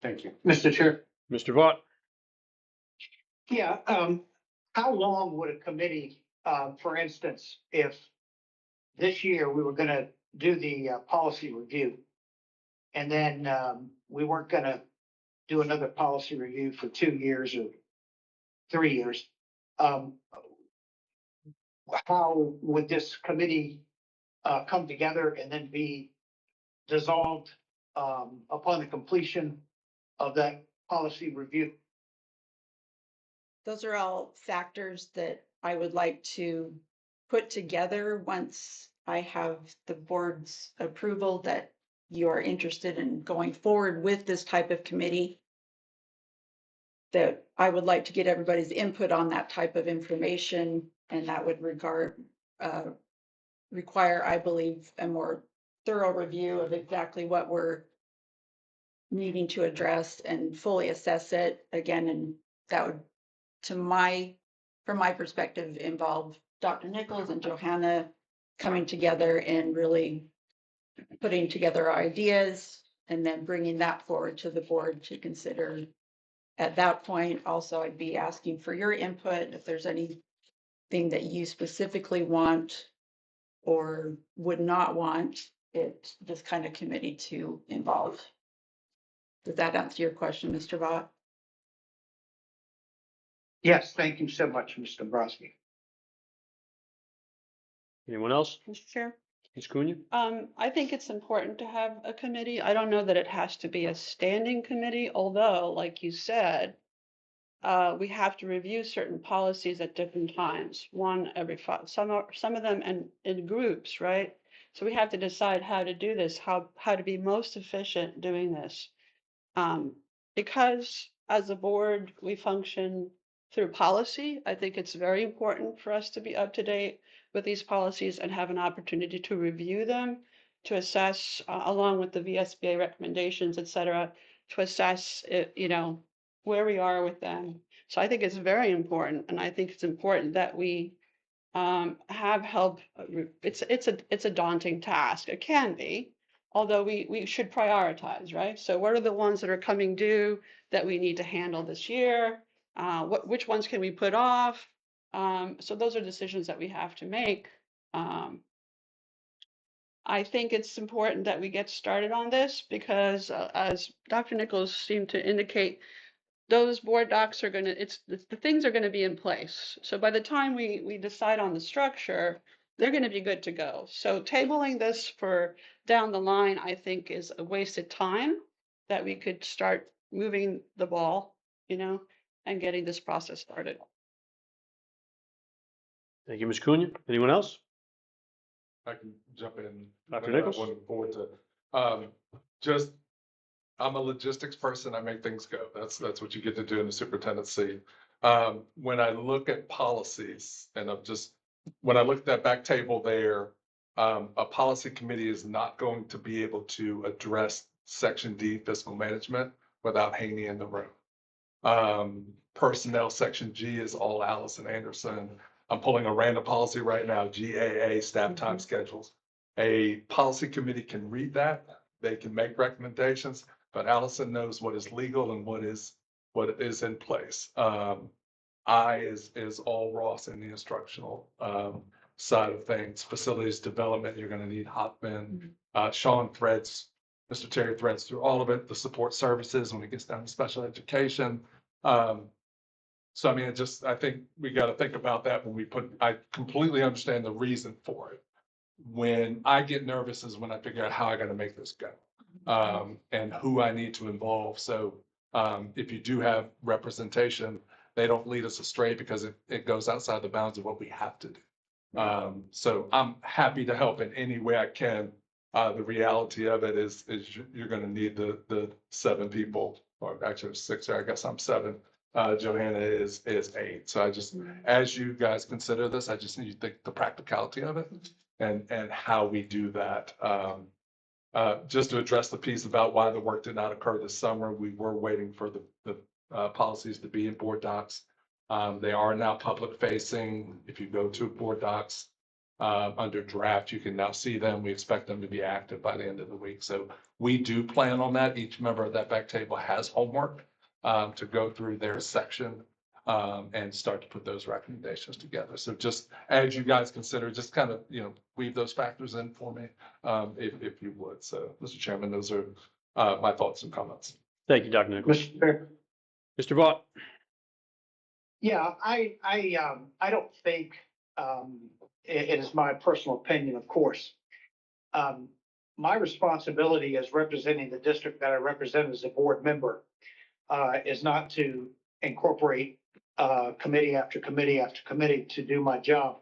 Thank you. Mr. Chair. Mr. Vaught? Yeah, how long would a committee, for instance, if this year we were gonna do the policy review, and then we weren't gonna do another policy review for 2 years or 3 years, how would this committee come together and then be dissolved upon the completion of that policy review? Those are all factors that I would like to put together once I have the board's approval that you are interested in going forward with this type of committee. That I would like to get everybody's input on that type of information, and that would require, I believe, a more thorough review of exactly what we're needing to address and fully assess it again. And that would, from my perspective, involve Dr. Nichols and Johanna coming together and really putting together our ideas and then bringing that forward to the board to consider. At that point, also, I'd be asking for your input if there's anything that you specifically want or would not want this kind of committee to involve. Does that answer your question, Mr. Vaught? Yes, thank you so much, Mr. Dombrowski. Anyone else? Mr. Chair. Ms. Cunha? I think it's important to have a committee. I don't know that it has to be a standing committee, although, like you said, we have to review certain policies at different times, one every five, some of them in groups, right? So we have to decide how to do this, how to be most efficient doing this. Because as a board, we function through policy, I think it's very important for us to be up to date with these policies and have an opportunity to review them, to assess, along with the VSBA recommendations, et cetera, to assess, where we are with them. So I think it's very important, and I think it's important that we have help. It's a daunting task. It can be, although we should prioritize, right? So what are the ones that are coming due that we need to handle this year? Which ones can we put off? So those are decisions that we have to make. I think it's important that we get started on this because, as Dr. Nichols seemed to indicate, those board docs are gonna, the things are gonna be in place. So by the time we decide on the structure, they're gonna be good to go. So tabling this for down the line, I think is a wasted time that we could start moving the ball, and getting this process started. Thank you, Ms. Cunha. Anyone else? I can jump in. Dr. I Nichols? wasn't forward to, I'm a logistics person. I make things go. That's what you get to do in the superintendency. When I look at policies and when I look at that back table there, a policy committee is not going to be able to address Section D fiscal management without Haney in the room. Personnel Section G is all Allison Anderson. I'm pulling a random policy right now, GAA, staff time schedules. A policy committee can read that. They can make recommendations, but Allison knows what is legal and what is in place. I is all Ross in the instructional side of things. Facilities development, you're going to need Hopman. Sean threads, Mr. Terry threads through all of it. The support services when it gets down to special education. So I mean, I think we got to think about that when I completely understand the reason for it. When I get nervous is when I figure out how I got to make this go, and who I need to involve. So if you do have representation, they don't lead us astray because it goes outside the bounds of what we have to do. So I'm happy to help in any way I can. The reality of it is you're going to need the 7 people, or actually 6. I guess I'm 7. Johanna is 8. So as you guys consider this, I just need you to think the practicality of it and how we do that. Just to address the piece about why the work did not occur this summer, we were waiting for the policies to be in board docs. They are now public facing. If you go to board docs under draft, you can now see them. We expect them to be active by the end of the week. So we do plan on that. Each member of that back table has homework to go through their section and start to put those recommendations together. So just as you guys consider, just kind of, weave those factors in for me, if you would. So, Mr. Chairman, those are my thoughts and comments. Thank you, Dr. Nichols. Mr. Chair. Mr. Vaught? Yeah, I don't think, it is my personal opinion, of course. My responsibility as representing the district that I represent as a board member is not to incorporate committee after committee after committee to do my job.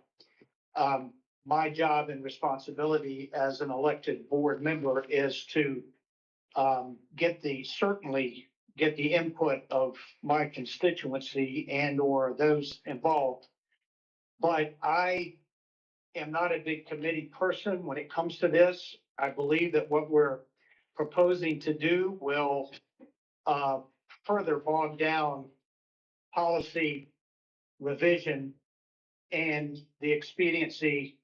My job and responsibility as an elected board member is to certainly get the input of my constituency and or those involved. But I am not a big committee person when it comes to this. I believe that what we're proposing to do will further bog down policy revision and the expediency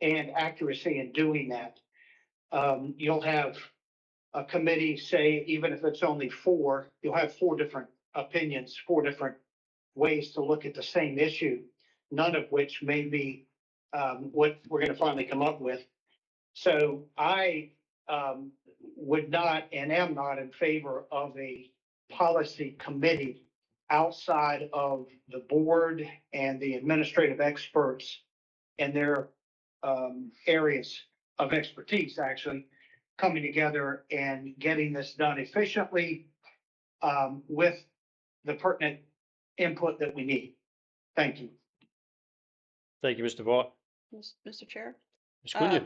and accuracy in doing that. You'll have a committee, say, even if it's only 4, you'll have 4 different opinions, 4 different ways to look at the same issue, none of which may be what we're going to finally come up with. So I would not and am not in favor of a policy committee outside of the board and the administrative experts and their areas of expertise, actually, coming together and getting this done efficiently with the pertinent input that we need. Thank you. Thank you, Mr. Vaught. Mr. Chair? Ms. Cunha?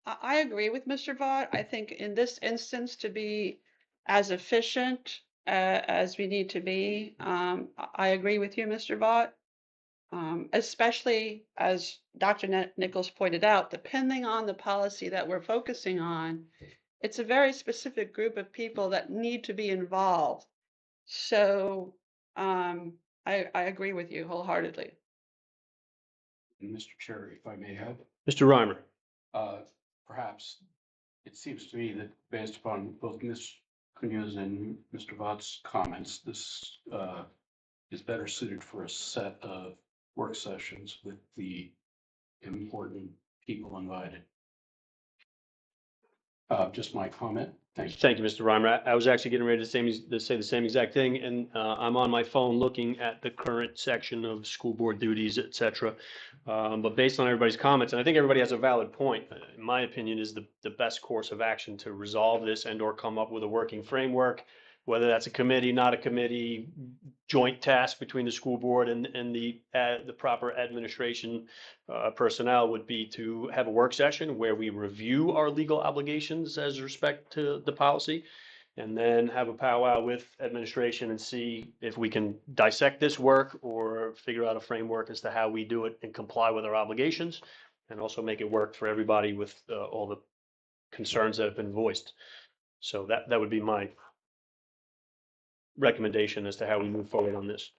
I agree with Mr. Vaught. I think in this instance, to be as efficient as we need to be, I agree with you, Mr. Vaught. Especially as Dr. Nichols pointed out, depending on the policy that we're focusing on, it's a very specific group of people that need to be involved. So I agree with you wholeheartedly. And Mr. Chair, if I may add, Mr. Reimer? perhaps it seems to me that based upon both Ms. Cunha's and Mr. Vought's comments, this is better suited for a set of work sessions with the important people invited. Just my comment. Thank you. Thank you, Mr. Reimer. I was actually getting ready to say the same exact thing, and I'm on my phone looking at the current section of school board duties, et cetera. But based on everybody's comments, and I think everybody has a valid point, in my opinion, is the best course of action to resolve this and or come up with a working framework, whether that's a committee, not a committee, joint task between the school board and the proper administration personnel would be to have a work session where we review our legal obligations as respect to the policy, and then have a powwow with administration and see if we can dissect this work or figure out a framework as to how we do it and comply with our obligations, and also make it work for everybody with all the concerns that have been voiced. So that would be my recommendation as to how we move forward on this.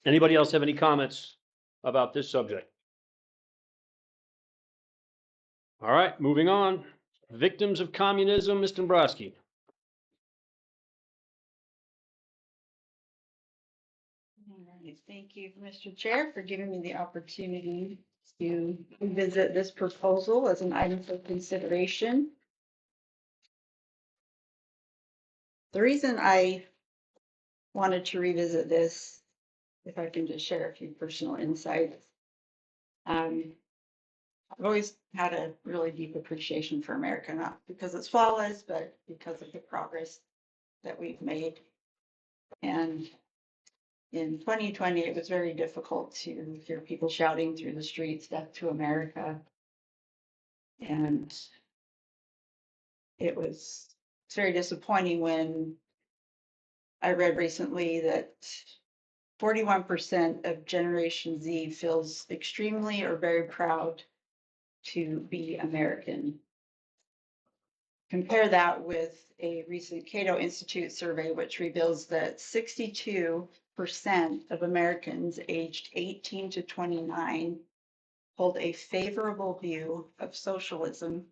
Anybody else have any comments about this subject? All right, moving on. Victims of communism, Mr. Dombrowski. All right, thank you, Mr. Chair, for giving me the opportunity to revisit this proposal as an item for consideration. The reason I wanted to revisit this, if I can just share a few personal insights. I've always had a really deep appreciation for America, not because it's flawless, but because of the progress that we've made. And in 2020, it was very difficult to hear people shouting through the streets, "Death to America." And it's very disappointing when I read recently that 41% of Generation Z feels extremely or very proud to be American. Compare that with a recent Cato Institute survey, which reveals that 62% of Americans aged 18 to 29 hold a favorable view of socialism,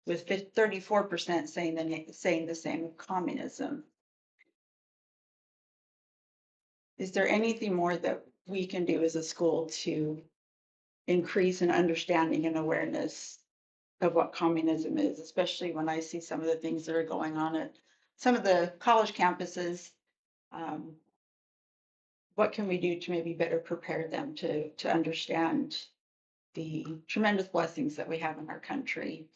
with 34% saying the same of communism. Is there anything more that we can do as a school to increase an understanding and awareness of what communism is, especially when I see some of the things that are going on at some of the college campuses? What can we do to maybe better prepare them to understand the tremendous blessings that we have in our country,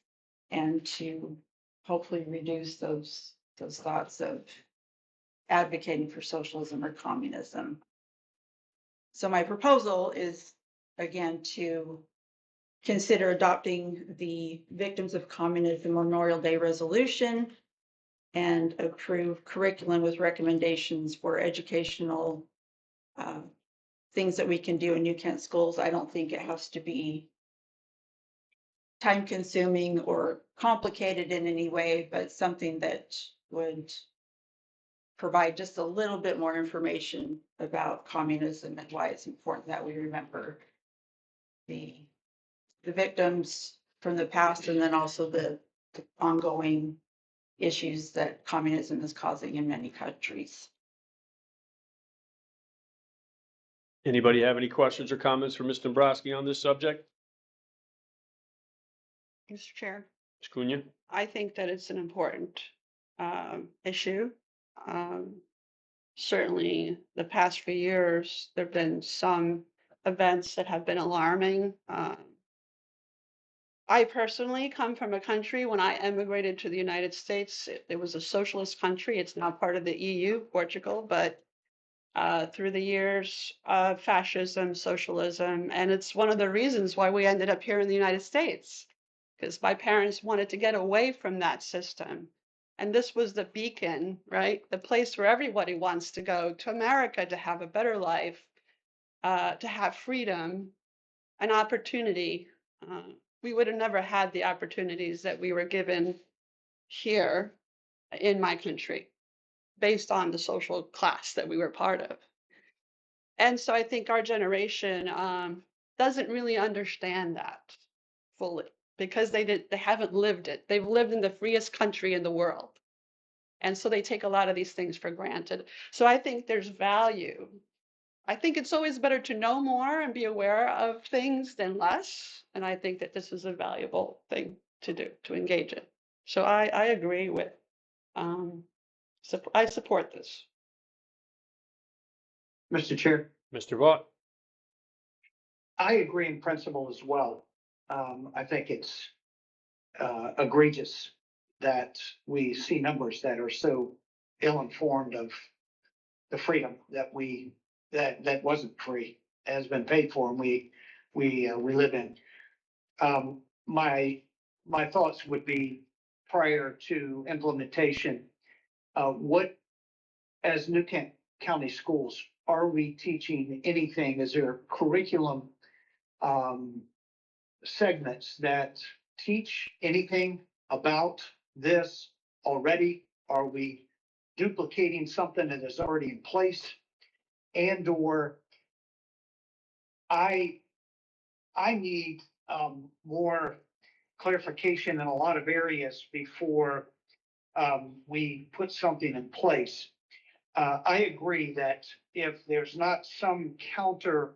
and to hopefully reduce those thoughts of advocating for socialism or communism? So my proposal is, again, to consider adopting the Victims of Communism Memorial Day resolution and approve curriculum with recommendations for educational things that we can do in New Kent schools. I don't think it has to be time consuming or complicated in any way, but something that would provide just a little bit more information about communism and why it's important that we remember the victims from the past, and then also the ongoing issues that communism is causing in many countries. Anybody have any questions or comments for Mr. Dombrowski on this subject? Mr. Chair, Ms. Cunha? I think that it's an important issue. Certainly, the past few years, there have been some events that have been alarming. I personally come from a country, when I emigrated to the United States, it was a socialist country. It's now part of the EU, Portugal, but through the years, fascism, socialism, and it's one of the reasons why we ended up here in the United States, because my parents wanted to get away from that system. And this was the beacon, right? The place where everybody wants to go to America to have a better life, to have freedom, an opportunity. We would have never had the opportunities that we were given here in my country based on the social class that we were part of. And so I think our generation doesn't really understand that fully because they haven't lived it. They've lived in the freest country in the world. And so they take a lot of these things for granted. So I think there's value. I think it's always better to know more and be aware of things than less. And I think that this is a valuable thing to do, to engage in. So I agree with, I support this. Mr. Chair, Mr. Vaught. I agree in principle as well. I think it's egregious that we see numbers that are so ill-informed of the freedom that that wasn't free, has been paid for, and we live in. My thoughts would be prior to implementation, what, as New Kent County Schools, are we teaching anything? Is there curriculum segments that teach anything about this already? Are we duplicating something that is already in place? And or I need more clarification in a lot of areas before we put something in place. I agree that if there's not some counter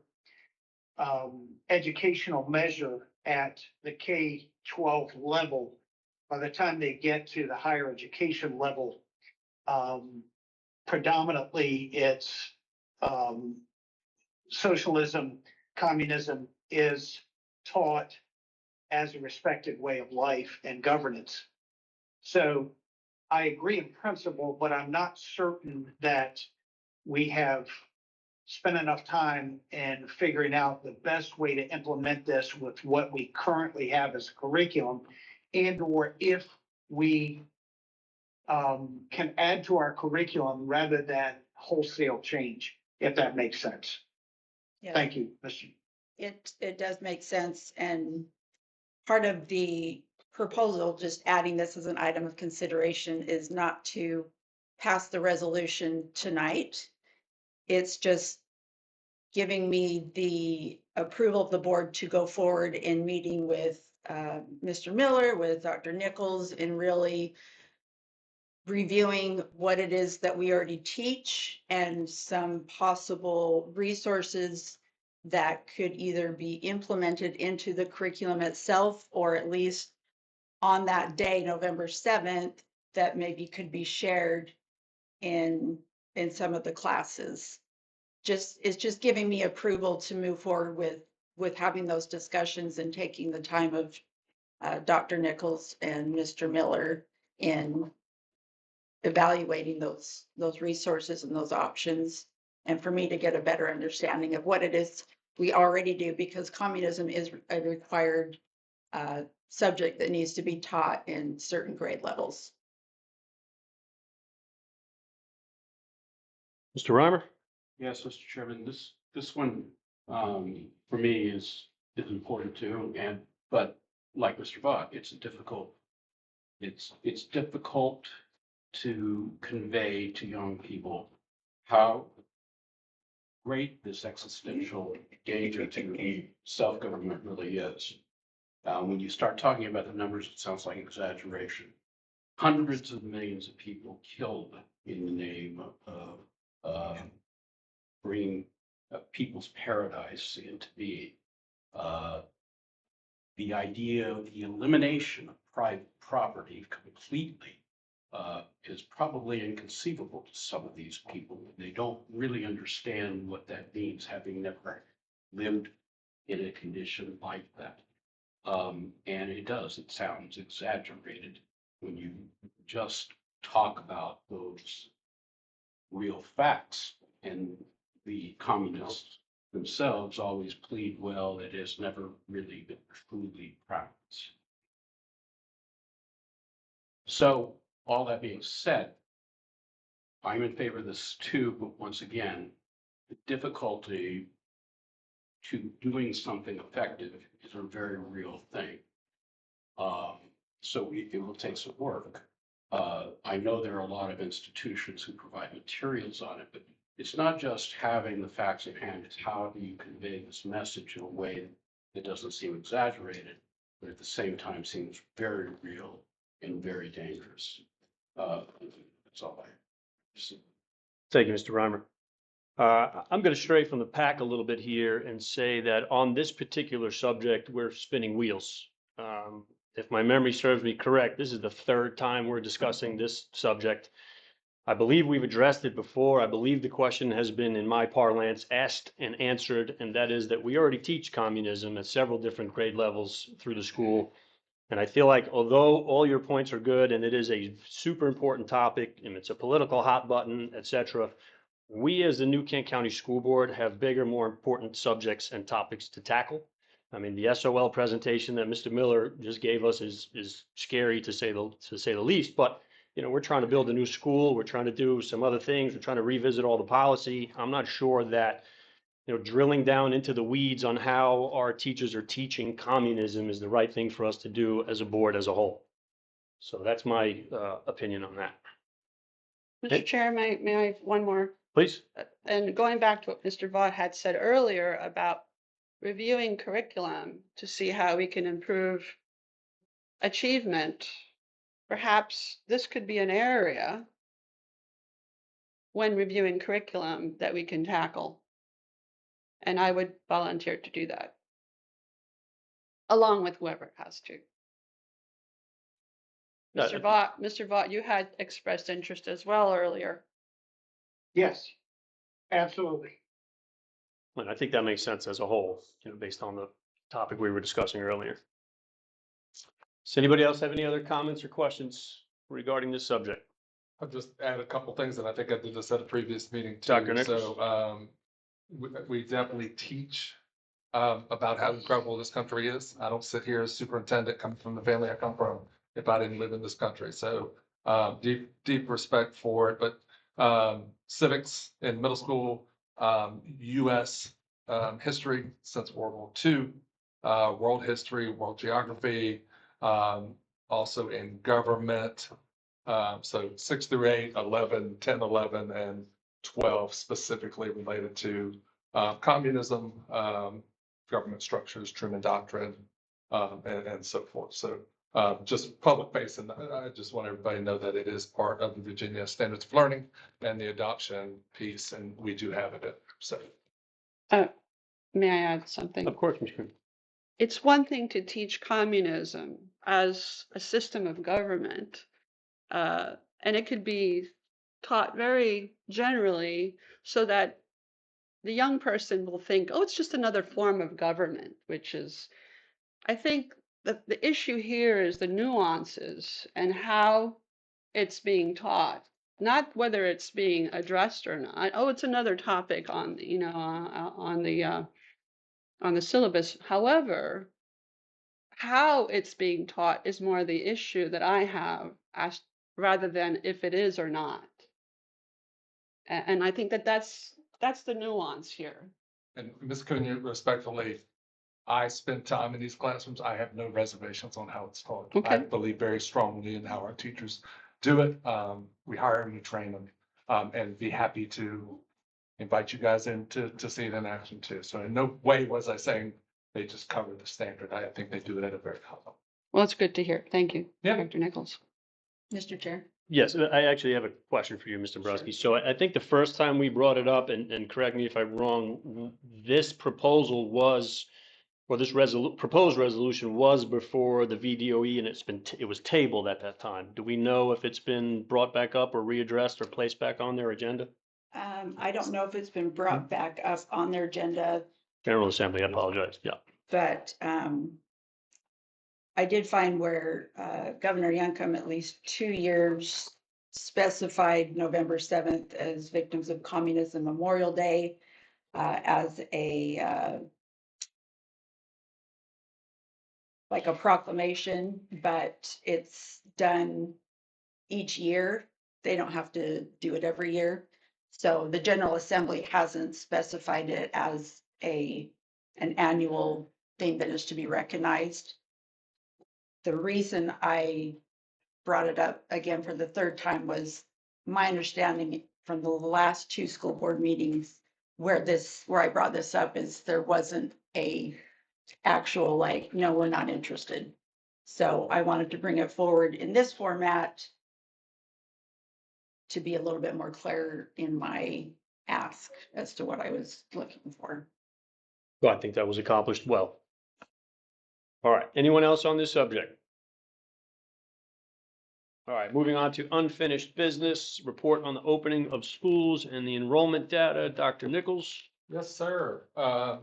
educational measure at the K-12 level, by the time they get to the higher education level, predominantly it's socialism, communism is taught as a respected way of life and governance. So I agree in principle, but I'm not certain that we have spent enough time in figuring out the best way to implement this with what we currently have as curriculum, and or if we can add to our curriculum rather than wholesale change, if that makes sense. Yeah. Thank you, Mr. It does make sense, and part of the proposal, just adding this as an item of consideration, is not to pass the resolution tonight. It's just giving me the approval of the board to go forward in meeting with Mr. Miller, with Dr. Nichols, and really reviewing what it is that we already teach and some possible resources that could either be implemented into the curriculum itself, or at least on that day, November 7th, that maybe could be shared in some of the classes. It's just giving me approval to move forward with having those discussions and taking the time of Dr. Nichols and Mr. Miller in evaluating those resources and those options, and for me to get a better understanding of what it is we already do, because communism is a required subject that needs to be taught in certain grade levels. Mr. Reimer. Yes, Mr. Chairman, this one, for me is important too, but like Mr. Vaught, it's difficult to convey to young people how great this existential danger to self-government really is. When you start talking about the numbers, it sounds like exaggeration. Hundreds of millions of people killed in the name of bringing people's paradise into being. The idea of the elimination of private property completely is probably inconceivable to some of these people. They don't really understand what that means, having never lived in a condition like that. And it sounds exaggerated when you just talk about those real facts. And the communists themselves always plead, well, it has never really been truly practiced. So all that being said, I'm in favor of this too, but once again, the difficulty to doing something effective is a very real thing. So it will take some work. I know there are a lot of institutions who provide materials on it, but it's not just having the facts at hand, it's how do you convey this message in a way that doesn't seem exaggerated, but at the same time seems very real and very dangerous. That's all I see. Thank you, Mr. Reimer. I'm going to stray from the pack a little bit here and say that on this particular subject, we're spinning wheels. If my memory serves me correct, this is the third time we're discussing this subject. I believe we've addressed it before. I believe the question has been, in my parlance, asked and answered, and that is that we already teach communism at several different grade levels through the school. And I feel like although all your points are good and it is a super important topic and it's a political hot button, et cetera, we as the New Kent County School Board have bigger, more important subjects and topics to tackle. I mean, the SOL presentation that Mr. Miller just gave us is scary to say the least, but you know, we're trying to build a new school. We're trying to do some other things. We're trying to revisit all the policy. I'm not sure that, you know, drilling down into the weeds on how our teachers are teaching communism is the right thing for us to do as a board as a whole. So that's my opinion on that. Mr. Chair, may I have one more? Please. And going back to what Mr. Vaught had said earlier about reviewing curriculum to see how we can improve achievement, perhaps this could be an area when reviewing curriculum that we can tackle. And I would volunteer to do that, along with whoever has to. Mr. Vaught, you had expressed interest as well earlier. Yes, absolutely. And I think that makes sense as a whole, you know, based on the topic we were discussing earlier. Does anybody else have any other comments or questions regarding this subject? I'll just add a couple things, and I think I did this at a previous meeting too. Dr. Nichols? So we definitely teach about how incredible this country is. I don't sit here as superintendent coming from the family I come from if I didn't live in this country. So deep respect for it. But civics in middle school, U.S. History since World War II, world history, world geography, also in government. So 6 through 8, 11, 10, 11, and 12 specifically related to communism, government structures, Truman Doctrine, and so forth. So just public facing, I just want everybody to know that it is part of the Virginia Standards of Learning and the adoption piece, and we do have it. So, May I add something? Of course, Ms. Green. It's one thing to teach communism as a system of government, and it could be taught very generally so that the young person will think, oh, it's just another form of government, which is, I think that the issue here is the nuances and how it's being taught, not whether it's being addressed or not. Oh, it's another topic on, you know, on the syllabus. However, how it's being taught is more the issue that I have, as rather than if it is or not. And I think that that's the nuance here. and Ms. Cunha, respectfully, I spend time in these classrooms. I have no reservations on how it's taught. I Okay. believe very strongly in how our teachers do it. We hire them, we train them, and be happy to invite you guys in to see it in action too. So in no way was I saying they just cover the standard. I think they do it at a very high level. Well, it's good to hear. Thank you, Yeah. Dr. Nichols. Mr. Chair. Yes, I actually have a question for you, Mr. Brusky. So I think the first time we brought it up, and correct me if I'm wrong, this proposal was, or this proposed resolution was before the VDOE, and it was tabled at that time. Do we know if it's been brought back up or readdressed or placed back on their agenda? I don't know if it's been brought back up on their agenda, General Assembly, I apologize. Yeah. but I did find where Governor Youngcom at least 2 years specified November 7th as Victims of Communism Memorial Day as like a proclamation, but it's done each year. They don't have to do it every year. So the General Assembly hasn't specified it as an annual thing that is to be recognized. The reason I brought it up again for the third time was my understanding from the last two school board meetings where I brought this up is there wasn't a actual like, no, we're not interested. So I wanted to bring it forward in this format to be a little bit more clear in my ask as to what I was looking for. Well, I think that was accomplished well. All right, anyone else on this subject? All right, moving on to unfinished business, report on the opening of schools and the enrollment data. Dr. Nichols? Yes, sir. I'm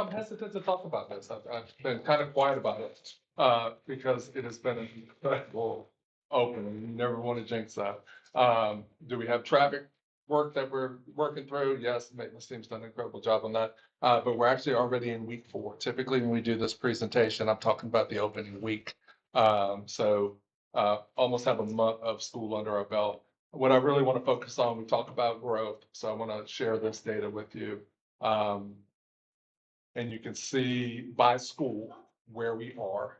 hesitant to talk about this. I've been kind of quiet about it, because it has been an incredible opening. You never want to jinx that. Do we have traffic work that we're working through? Yes, maintenance team's done an incredible job on that. But we're actually already in week 4. Typically, when we do this presentation, I'm talking about the opening week. Almost have a month of school under our belt. What I really want to focus on, we talk about growth, so I want to share this data with you. And you can see by school where we are.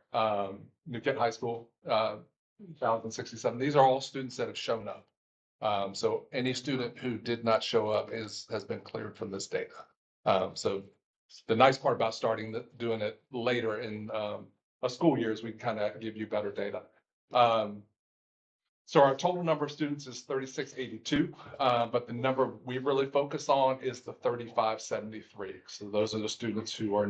New Kent High School, 1,067. These are all students that have shown up. So any student who did not show up has been cleared from this data. So the nice part about doing it later in a school year is we kind of give you better data. So our total number of students is 3682, but the number we really focus on is the 3573. So those are the students who are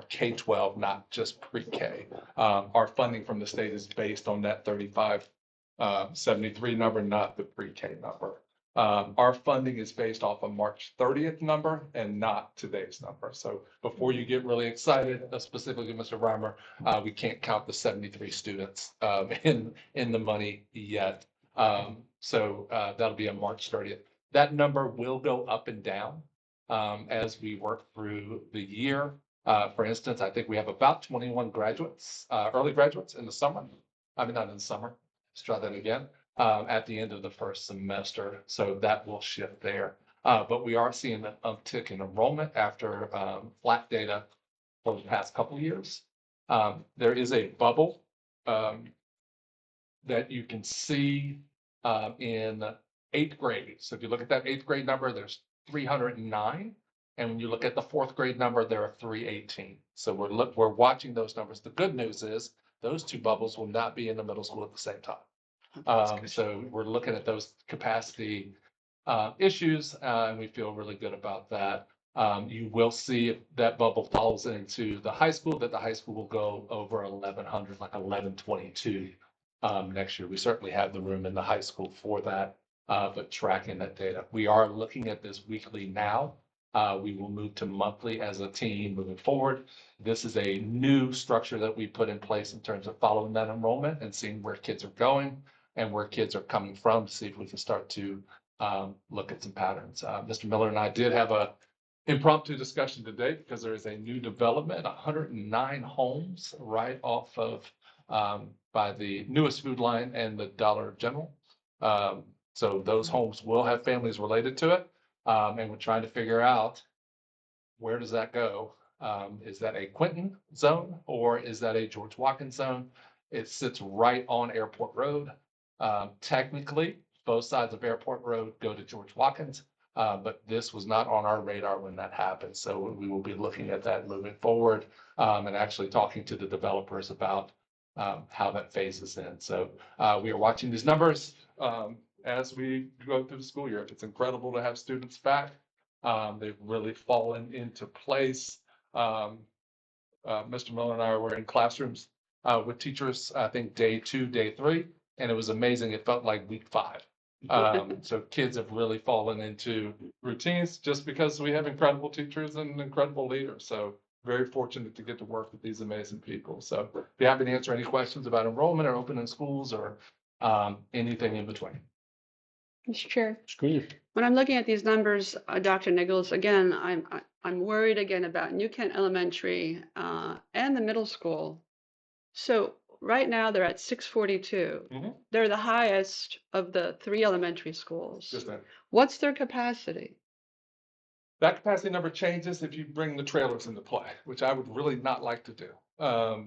K-12, not just pre-K. Our funding from the state is based on that 3573 number, not the pre-K number. Our funding is based off a March 30th number and not today's number. So before you get really excited, specifically Mr. Reimer, we can't count the 73 students in the money yet. So that'll be on March 30th. That number will go up and down as we work through the year. For instance, I think we have about 21 graduates, early graduates in the summer. I mean, not in the summer. Let's try that again. At the end of the first semester. So that will shift there. But we are seeing an uptick in enrollment after flat data for the past couple of years. There is a bubble that you can see in 8th grade. So if you look at that 8th grade number, there's 309. And when you look at the 4th grade number, there are 318. So we're watching those numbers. The good news is those two bubbles will not be in the middle school at the same time. So we're looking at those capacity issues, and we feel really good about that. You will see if that bubble falls into the high school, that the high school will go over 1,100, like 1,122 next year. We certainly have the room in the high school for that, but tracking that data. We are looking at this weekly now. We will move to monthly as a team moving forward. This is a new structure that we put in place in terms of following that enrollment and seeing where kids are going and where kids are coming from to see if we can start to look at some patterns. Mr. Miller and I did have a impromptu discussion today because there is a new development, 109 homes right off of by the newest Food Line and the Dollar General. So those homes will have families related to it. And we're trying to figure out where does that go? Is that a Quinton zone or is that a George Watkins zone? It sits right on Airport Road. Technically, both sides of Airport Road go to George Watkins, but this was not on our radar when that happened. So we will be looking at that moving forward and actually talking to the developers about how that phases in. So we are watching these numbers as we go through the school year. It's incredible to have students back. They've really fallen into place. Mr. Miller and I were in classrooms with teachers, I think day 2, day 3, and it was amazing. It felt like week 5. So kids have really fallen into routines just because we have incredible teachers and incredible leaders. So very fortunate to get to work with these amazing people. So be happy to answer any questions about enrollment or opening schools or anything in between. Mr. Chair, Screen. when I'm looking at these numbers, Dr. Nichols, again, I'm worried again about New Kent Elementary and the middle school. So right now they're at 642. Mhm. They're the highest of the 3 elementary schools. Just that. What's their capacity? That capacity number changes if you bring the trailers into play, which I would really not like to do.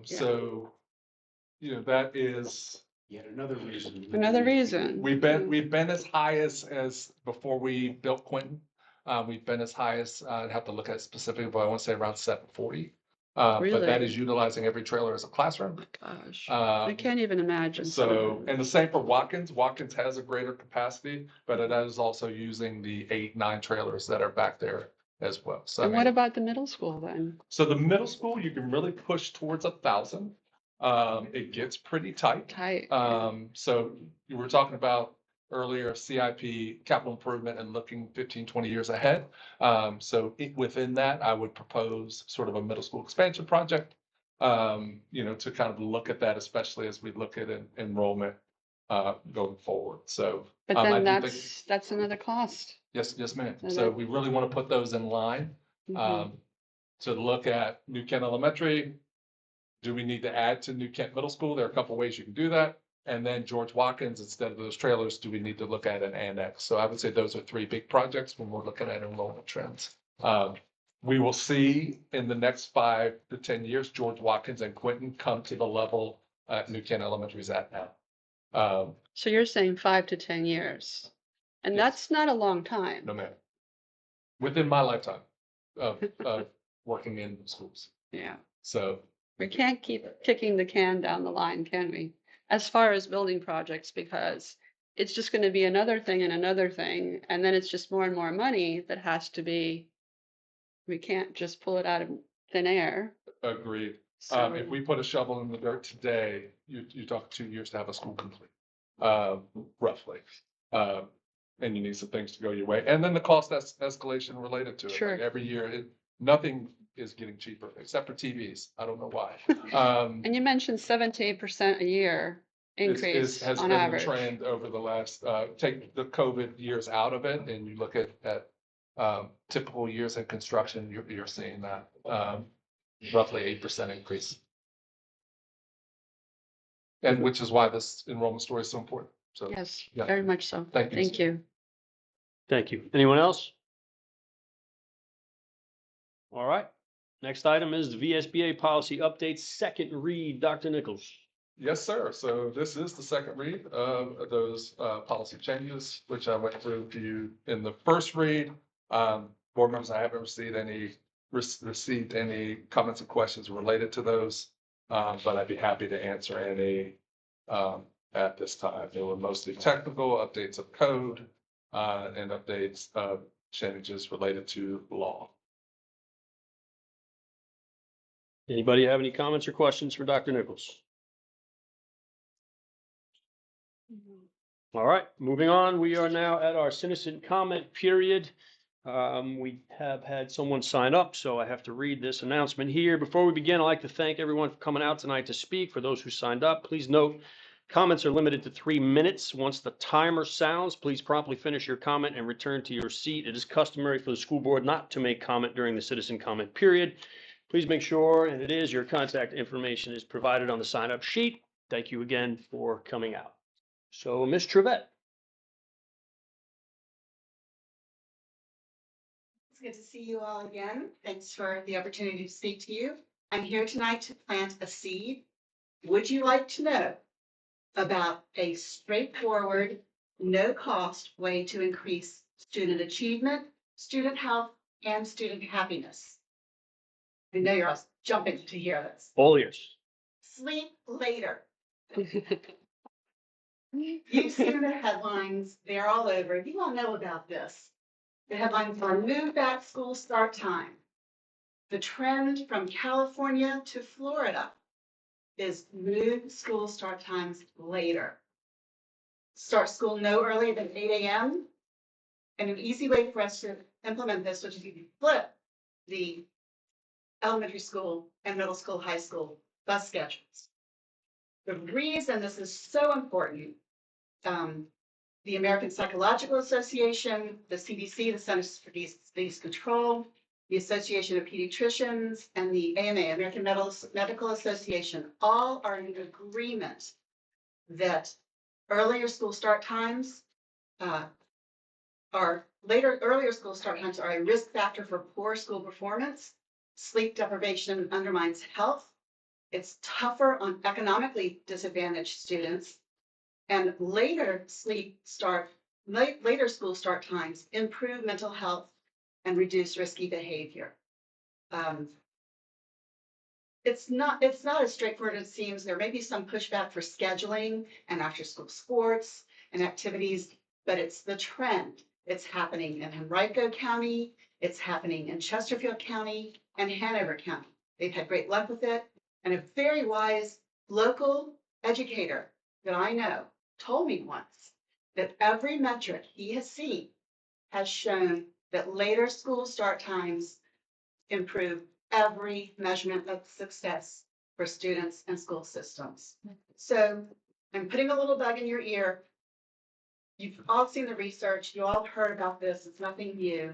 So, that is, Yet another reason. Another reason. we've been as high as before we built Quentin. We've been as high as, I'd have to look at specifically, but I want to say around 740. But that Really? is utilizing every trailer as a classroom. Gosh, I Um, can't even imagine. So, and the same for Watkins. Watkins has a greater capacity, but it is also using the 8, 9 trailers that are back there as well. So, I And what mean, about the middle school then? so the middle school, you can really push towards 1,000. It gets pretty tight. Tight. So you were talking about earlier CIP capital improvement and looking 15, 20 years ahead. So within that, I would propose sort of a middle school expansion project, to kind of look at that, especially as we look at enrollment going forward. So, But I then do think- that's another cost. yes, ma'am. So So that- we really want to put those in line. Mhm. To look at New Kent Elementary, do we need to add to New Kent Middle School? There are a couple ways you can do that. And then George Watkins, instead of those trailers, do we need to look at an annex? So I would say those are 3 big projects when we're looking at enrollment trends. We will see in the next 5 to 10 years, George Watkins and Quentin come to the level New Kent Elementary is at now. So you're saying 5 to 10 years, and Yes. that's not a long time. No matter. Within my lifetime of working in schools. Yeah, So we can't keep kicking the can down the line, can we? As far as building projects, because it's just going to be another thing and another thing, and then it's just more and more money that has to be. We can't just pull it out of thin air. agreed. So, If we put a shovel in the dirt today, you talk 2 years to have a school complete, roughly. And you need some things to go your way. And then the cost escalation related to it. Sure. Like every year, nothing is getting cheaper except for TVs. I don't know why. and you mentioned 7 to 8% a year increase Has on been the average. trend over the last, take the COVID years out of it and you look at typical years in construction, you're seeing that roughly 8% increase. And which is why this enrollment story is so important. So, Yes, yeah. very much so. Thank you. Thank you. Thank you. Anyone else? All right. Next item is the VSBA policy update, second read. Dr. Nichols. Yes, sir. So this is the second read of those policy changes, which I went through to you in the first read. Board members, I haven't received any comments and questions related to those, but I'd be happy to answer any at this time. They were mostly technical updates of code and updates of changes related to law. Anybody have any comments or questions for Dr. Nichols? All right, moving on. We are now at our citizen comment period. We have had someone sign up, so I have to read this announcement here. Before we begin, I'd like to thank everyone for coming out tonight to speak. For those who signed up, please note, comments are limited to 3 minutes. Once the timer sounds, please promptly finish your comment and return to your seat. It is customary for the school board not to make comment during the citizen comment period. Please make sure, and it is, your contact information is provided on the sign-up sheet. Thank you again for coming out. So, Ms. Trevette. It's good to see you all again. Thanks for the opportunity to speak to you. I'm here tonight to plant a seed. Would you like to know about a straightforward, no-cost way to increase student achievement, student health, and student happiness? I know you're all jumping to hear this. All ears. Sleep later. You've seen the headlines. They're all over. You all know about this. The headlines are move back school start time. The trend from California to Florida is move school start times later. Start school no earlier than 8 a.m. And an easy way for us to implement this, which is you can flip the elementary school and middle school, high school bus schedules. The reason this is so important, the American Psychological Association, the CDC, the Centers for Disease Control, the Association of Pediatricians, and the AMA, American Medical Association, all are in agreement that earlier school start times earlier school start times are a risk factor for poor school performance. Sleep deprivation undermines health. It's tougher on economically disadvantaged students. And later school start times improve mental health and reduce risky behavior. It's not as straightforward as it seems. There may be some pushback for scheduling and after school sports and activities, but it's the trend. It's happening in Henrico County, it's happening in Chesterfield County and Hanover County. They've had great luck with it. And a very wise local educator that I know told me once that every metric he has seen has shown that later school start times improve every measurement of success for students and school systems. So I'm putting a little bug in your ear. You've all seen the research, you all heard about this, it's nothing new.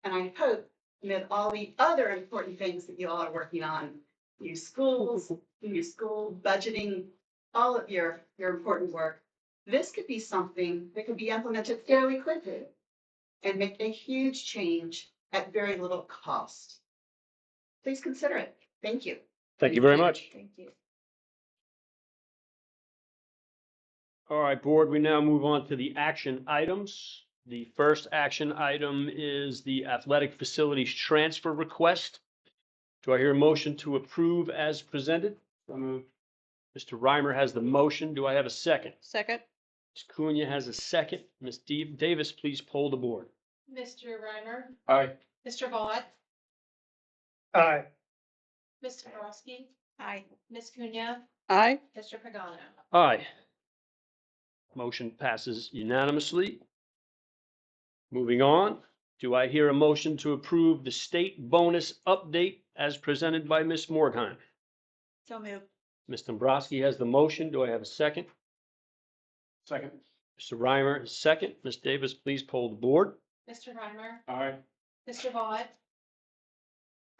And I hope amid all the other important things that you all are working on, new schools, new school budgeting, all of your important work, this could be something that could be implemented fairly quickly and make a huge change at very little cost. Please consider it. Thank you. Thank you very much. Thank you. All right, board, we now move on to the action items. The first action item is the athletic facilities transfer request. Do I hear a motion to approve as presented? Mr. Reimer has the motion. Do I have a second? Second. Ms. Cunha has a second. Ms. Davis, please poll the board. Mr. Reimer, Aye. Mr. Vaught, Aye. Mr. Borowski, Aye. Ms. Cunha, Aye. Mr. Pagano. Aye. Motion passes unanimously. Moving on, do I hear a motion to approve the state bonus update as presented by Ms. Morgheim? So moved. Ms. Dombrowski has the motion. Do I have a second? Second. Mr. Reimer, second. Ms. Davis, please poll the board. Mr. Reimer, Aye. Mr. Vaught,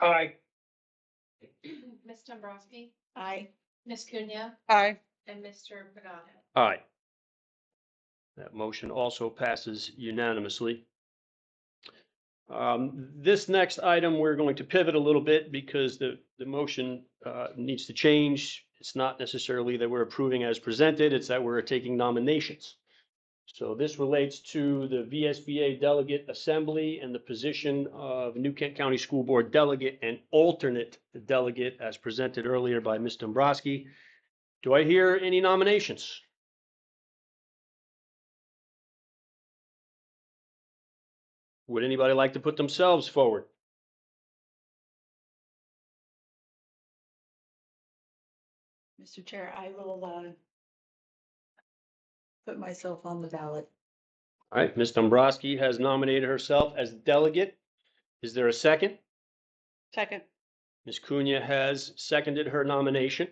Aye. Ms. Dombrowski, Aye. Ms. Cunha, Aye. and Mr. Pagano. Aye. That motion also passes unanimously. This next item, we're going to pivot a little bit because the motion needs to change. It's not necessarily that we're approving as presented, it's that we're taking nominations. So this relates to the VSBA Delegate Assembly and the position of New Kent County School Board Delegate and alternate delegate as presented earlier by Ms. Dombrowski. Do I hear any nominations? Would anybody like to put themselves forward? Mr. Chair, I will put myself on the ballot. All right, Ms. Dombrowski has nominated herself as delegate. Is there a second? Second. Ms. Cunha has seconded her nomination.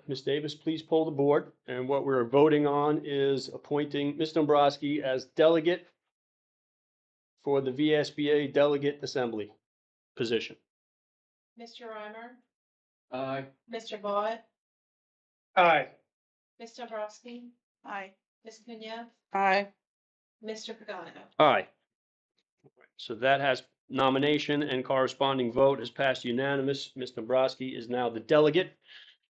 Ms. Davis, please poll the board. And what we're voting on is appointing Ms. Dombrowski as delegate for the VSBA Delegate Assembly position. Mr. Reimer, Aye. Mr. Vaught, Aye. Ms. Dombrowski, Aye. Ms. Cunha, Aye. Mr. Pagano. Aye. So that has nomination and corresponding vote has passed unanimous. Ms. Dombrowski is now the delegate.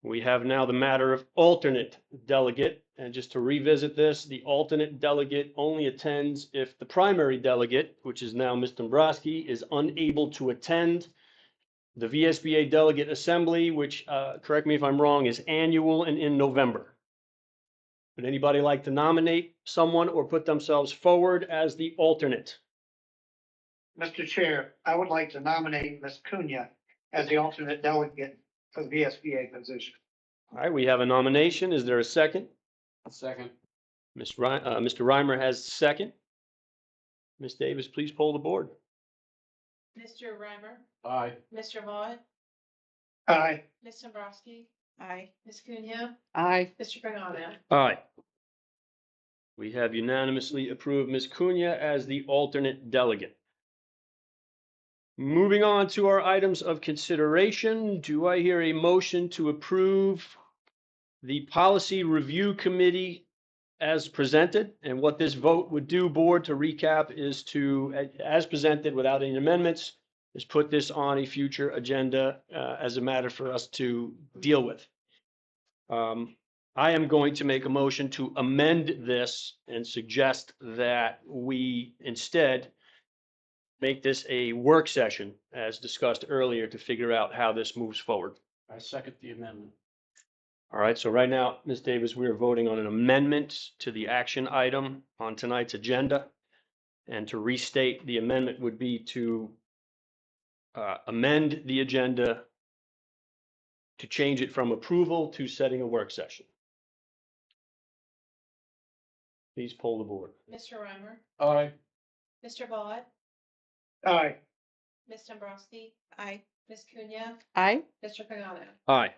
We have now the matter of alternate delegate. And just to revisit this, the alternate delegate only attends if the primary delegate, which is now Ms. Dombrowski, is unable to attend the VSBA Delegate Assembly, which, correct me if I'm wrong, is annual and in November. Would anybody like to nominate someone or put themselves forward as the alternate? Mr. Chair, I would like to nominate Ms. Cunha as the alternate delegate for the VSBA position. All right, we have a nomination. Is there a second? Second. Mr. Reimer has second. Ms. Davis, please poll the board. Mr. Reimer, Aye. Mr. Vaughn, Aye. Ms. Dombrowski, Aye. Ms. Cunha, Aye. Mr. Pagano. Aye. We have unanimously approved Ms. Cunha as the alternate delegate. Moving on to our items of consideration, do I hear a motion to approve the Policy Review Committee as presented? And what this vote would do, board, to recap, is to, as presented without any amendments, is put this on a future agenda as a matter for us to deal with. I am going to make a motion to amend this and suggest that we instead make this a work session, as discussed earlier, to figure out how this moves forward. I second the amendment. All right, so right now, Ms. Davis, we are voting on an amendment to the action item on tonight's agenda. And to restate, the amendment would be to amend the agenda to change it from approval to setting a work session. Please poll the board. Mr. Reimer, Aye. Mr. Vaughn, Aye. Ms. Dombrowski, Aye. Ms. Cunha, Aye. Mr. Pagano. Aye.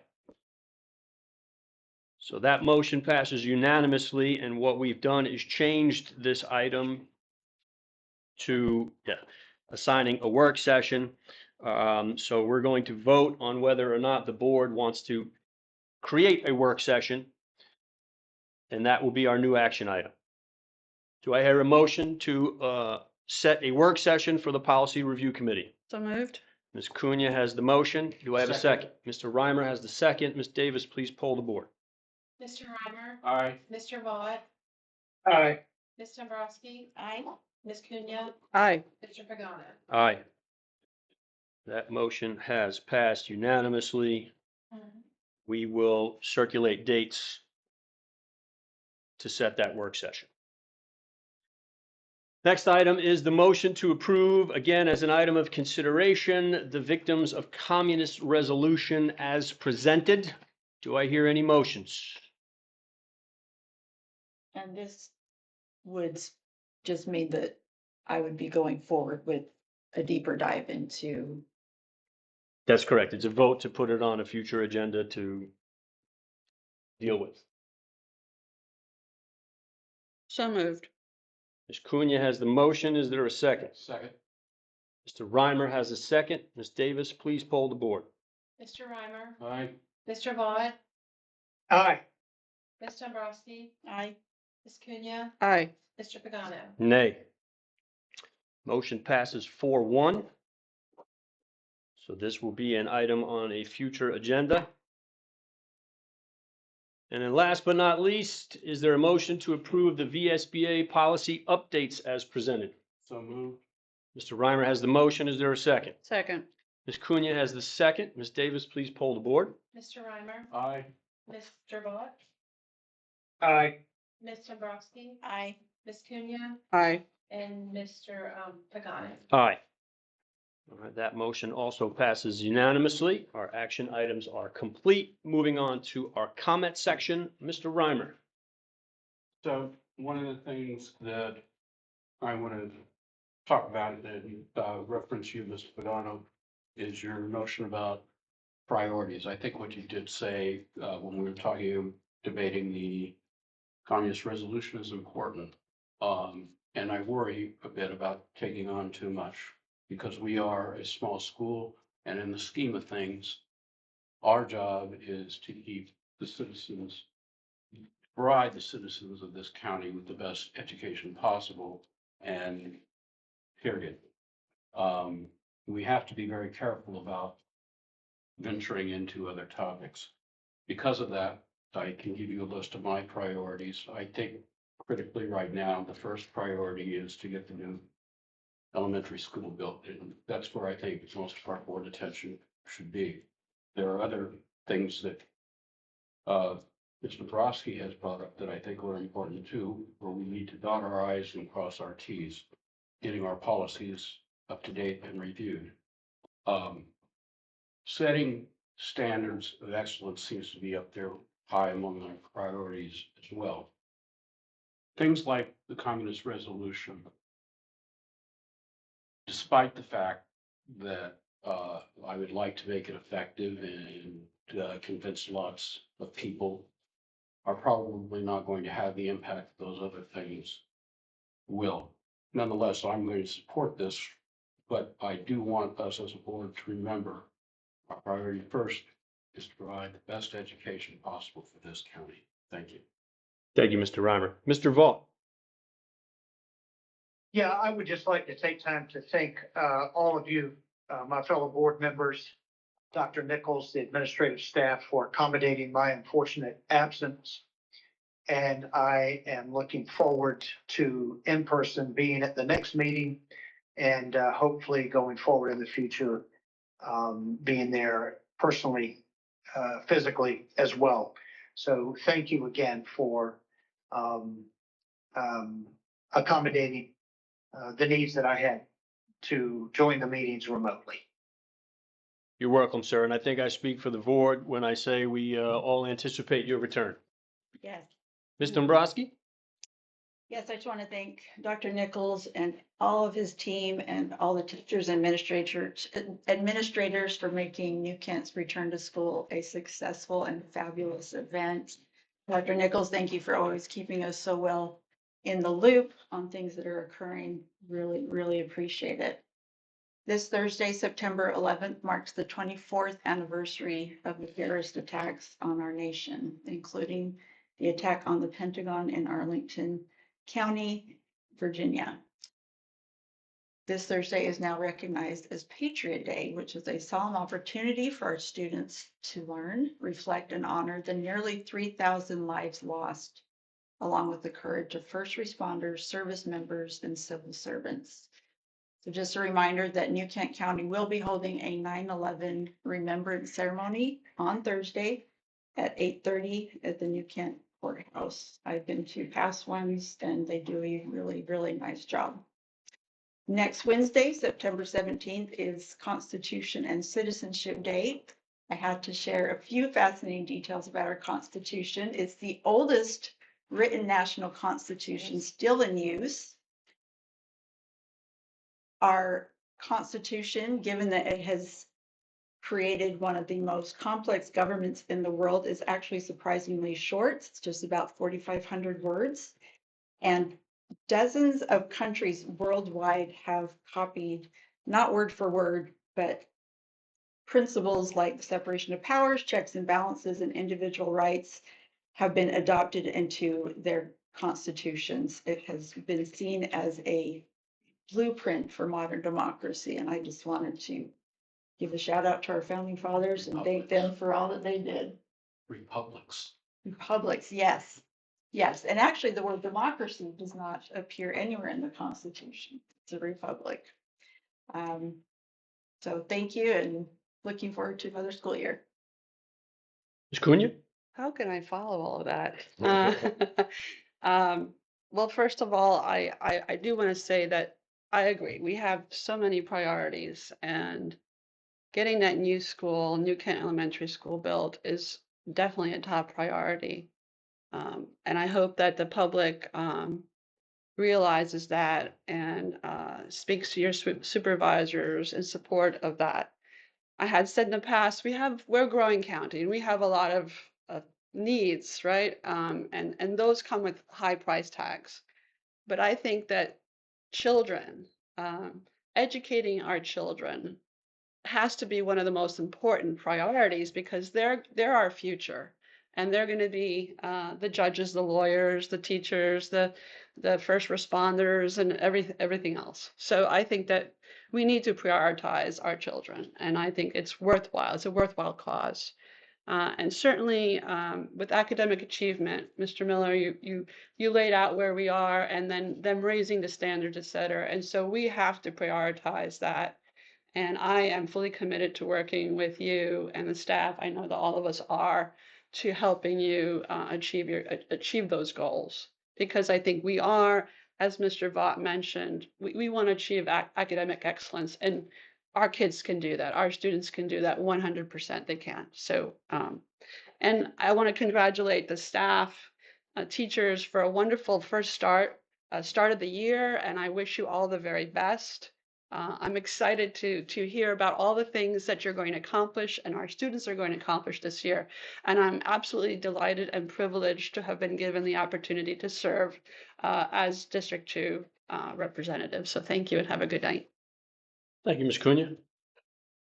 So that motion passes unanimously, and what we've done is changed this item to assigning a work session. So we're going to vote on whether or not the board wants to create a work session, and that will be our new action item. Do I hear a motion to set a work session for the Policy Review Committee? So moved. Ms. Cunha has the motion. Do I have a second? Mr. Reimer has the second. Ms. Davis, please poll the board. Mr. Reimer, Aye. Mr. Vaughn, Aye. Ms. Dombrowski, Aye. Ms. Cunha, Aye. Mr. Pagano. Aye. That motion has passed unanimously. We will circulate dates to set that work session. Next item is the motion to approve, again, as an item of consideration, the Victims of Communist Resolution as presented. Do I hear any motions? And this would just mean that I would be going forward with a deeper dive into. That's correct. It's a vote to put it on a future agenda to deal with. So moved. Ms. Cunha has the motion. Is there a second? Second. Mr. Reimer has a second. Ms. Davis, please poll the board. Mr. Reimer, Aye. Mr. Vaughn, Aye. Ms. Dombrowski, Aye. Ms. Cunha, Aye. Mr. Pagano. Nay. Motion passes 4-1. So this will be an item on a future agenda. And then last but not least, is there a motion to approve the VSBA policy updates as presented? So moved. Mr. Reimer has the motion. Is there a second? Second. Ms. Cunha has the second. Ms. Davis, please poll the board. Mr. Reimer, Aye. Mr. Vaughn, Aye. Ms. Dombrowski, Aye. Ms. Cunha, Aye. and Mr. Pagano. Aye. All right, that motion also passes unanimously. Our action items are complete. Moving on to our comment section. Mr. Reimer. So one of the things that I want to talk about and reference you, Mr. Pagano, is your notion about priorities. I think what you did say when we were debating the communist resolution is important. And I worry a bit about taking on too much because we are a small school, and in the scheme of things, our job is to keep the citizens, provide the citizens of this county with the best education possible, and period. We have to be very careful about venturing into other topics. Because of that, I can give you a list of my priorities. I think critically right now, the first priority is to get the new elementary school built, and that's where I think most of our board attention should be. There are other things that Mr. Dombrowski has brought up that I think are important too, where we need to dot our i's and cross our t's, getting our policies up to date and reviewed. Setting standards of excellence seems to be up there high among our priorities as well. Things like the communist resolution, despite the fact that I would like to make it effective and convince lots of people are probably not going to have the impact those other things will. Nonetheless, I'm going to support this, but I do want us as a board to remember our priority first is to provide the best education possible for this county. Thank you. Thank you, Mr. Reimer. Mr. Vaught. Yeah, I would just like to take time to thank all of you, my fellow board members, Dr. Nichols, the administrative staff, for accommodating my unfortunate absence. And I am looking forward to in person being at the next meeting and hopefully going forward in the future, being there personally, physically as well. So thank you again for accommodating the needs that I had to join the meetings remotely. You're welcome, sir. And I think I speak for the board when I say we all anticipate your return. Yes. Ms. Dombrowski? Yes, I just want to thank Dr. Nichols and all of his team and all the teachers and administrators for making New Kent's return to school a successful and fabulous event. Dr. Nichols, thank you for always keeping us so well in the loop on things that are occurring. Really, really appreciate it. This Thursday, September 11th, marks the 24th anniversary of the terrorist attacks on our nation, including the attack on the Pentagon in Arlington County, Virginia. This Thursday is now recognized as Patriot Day, which is a solemn opportunity for our students to learn, reflect, and honor the nearly 3,000 lives lost, along with the courage of first responders, service members, and civil servants. So just a reminder that New Kent County will be holding a 9/11 remembrance ceremony on Thursday at 8:30 at the New Kent Courthouse. I've been to past ones and they do a really, really nice job. Next Wednesday, September 17th, is Constitution and Citizenship Day. I had to share a few fascinating details about our Constitution. It's the oldest written national constitution still in use. Our Constitution, given that it has created one of the most complex governments in the world, is actually surprisingly short. It's just about 4,500 words. And dozens of countries worldwide have copied, not word for word, but principles like the separation of powers, checks and balances, and individual rights have been adopted into their constitutions. It has been seen as a blueprint for modern democracy. And I just wanted to give a shout out to our founding fathers and thank them for all that they did. Republics. Republics, yes. Yes, and actually the word democracy does not appear anywhere in the Constitution. It's a republic. So thank you and looking forward to another school year. Ms. Cunha? How can I follow all of that? Well, first of all, I do want to say that I agree. We have so many priorities, and getting that new school, New Kent Elementary School built is definitely a top priority. And I hope that the public realizes that and speaks to your supervisors in support of that. I had said in the past, we're a growing county and we have a lot of needs, right? And those come with high price tags. But I think that children, educating our children has to be one of the most important priorities because they're our future. And they're going to be the judges, the lawyers, the teachers, the first responders, and everything else. So I think that we need to prioritize our children, and I think it's worthwhile. It's a worthwhile cause. And certainly with academic achievement, Mr. Miller, you laid out where we are, and then them raising the standards, et cetera. And so we have to prioritize that. And I am fully committed to working with you and the staff. I know that all of us are, to helping you achieve those goals, because I think we are, as Mr. Vaught mentioned, we want to achieve academic excellence, and our kids can do that. Our students can do that 100%. They can. So, and I want to congratulate the staff, teachers for a wonderful first start of the year, and I wish you all the very best. I'm excited to hear about all the things that you're going to accomplish and our students are going to accomplish this year. And I'm absolutely delighted and privileged to have been given the opportunity to serve as District 2 representative. So thank you and have a good night. Thank you, Ms. Cunha.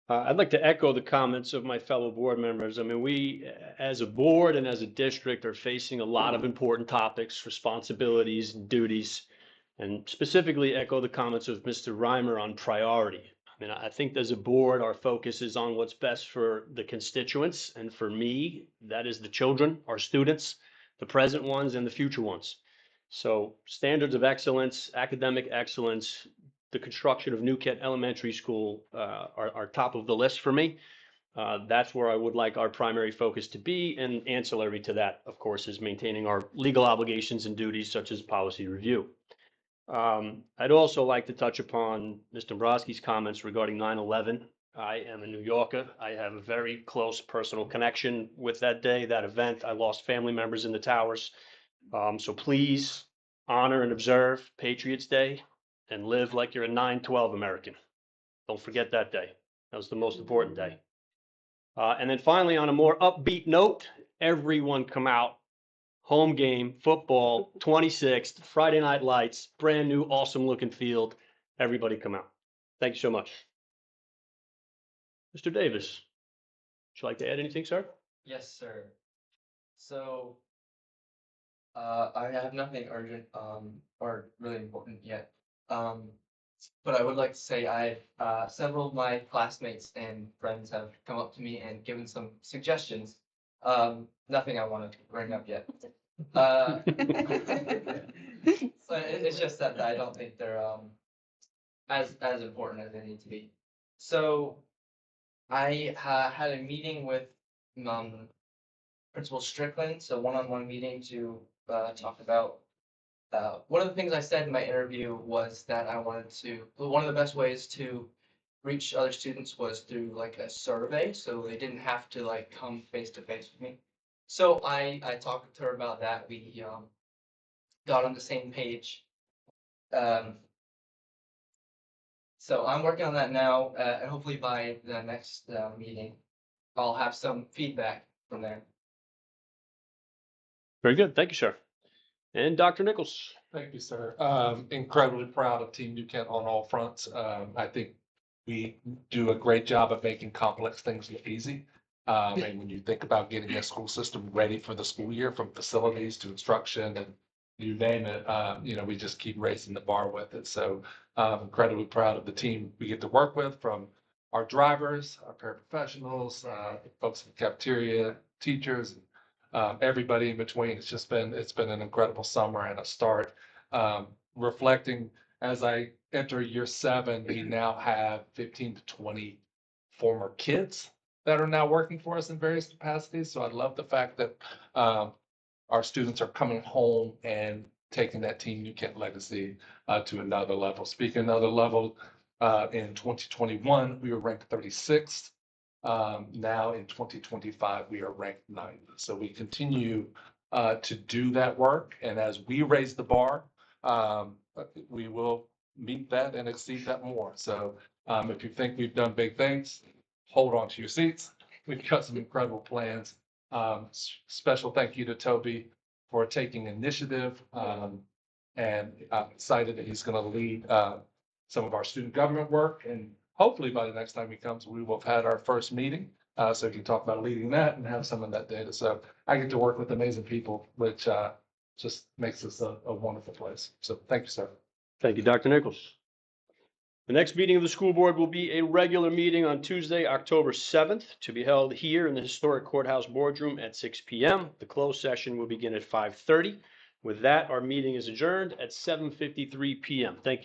I'd like to echo the comments of my fellow board members. I mean, we, as a board and as a district, are facing a lot of important topics, responsibilities, duties, and specifically echo the comments of Mr. Reimer on priority. I mean, I think as a board, our focus is on what's best for the constituents, and for me, that is the children, our students, the present ones and the future ones. So standards of excellence, academic excellence, the construction of New Kent Elementary School are top of the list for me. That's where I would like our primary focus to be, and ancillary to that, of course, is maintaining our legal obligations and duties such as policy review. I'd also like to touch upon Mr. Dombrowski's comments regarding 9/11. I am a New Yorker. I have a very close personal connection with that day, that event. I lost family members in the towers. So please honor and observe Patriots Day and live like you're a 9/12 American. Don't forget that day. That was the most important day. And then finally, on a more upbeat note, everyone come out. Home game, football, 26th, Friday Night Lights, brand new, awesome looking field. Everybody come out. Thank you so much. Mr. Davis, would you like to add anything, sir? Yes, sir. So, I have nothing urgent, or really important yet. But I would like to say several of my classmates and friends have come up to me and given some suggestions. Nothing I want to bring up yet. So it's just that I don't think they're, as important as they need to be. So I had a meeting with Principal Strickland, so one-on-one meeting to talk about. One of the things I said in my interview was that one of the best ways to reach other students was through like a survey, so they didn't have to like come face to face with me. So I talked to her about that. We got on the same page. So I'm working on that now, and hopefully by the next meeting, I'll have some feedback from there. Very good. Thank you, sir. And Dr. Nichols. Thank you, sir. Incredibly proud of Team New Kent on all fronts. I think we do a great job of making complex things look easy. And when you think about getting a school system ready for the school year, from facilities to instruction and you name it, we just keep raising the bar with it. So I'm incredibly proud of the team we get to work with, from our drivers, our paraprofessionals, folks in the cafeteria, teachers, everybody in between. It's been an incredible summer and a start. Reflecting as I enter year 7, we now have 15 to 20 former kids that are now working for us in various capacities. So I love the fact that our students are coming home and taking that Team New Kent legacy to another level. Speaking of another level, in 2021, we were ranked 36th. Now in 2025, we are ranked 9th. So we continue to do that work. And as we raise the bar, we will meet that and exceed that more. So if you think we've done big things, hold on to your seats. We've got some incredible plans. Special thank you to Toby for taking initiative. And I'm excited that he's going to lead some of our student government work. And hopefully by the next time he comes, we will have had our first meeting. So he can talk about leading that and have some of that data. So I get to work with amazing people, which just makes this a wonderful place. So thank you, sir. Thank you, Dr. Nichols. The next meeting of the school board will be a regular meeting on Tuesday, October 7th, to be held here in the historic courthouse boardroom at 6 p.m. The closed session will begin at 5:30. With that, our meeting is adjourned at 7:53 p.m. Thank you.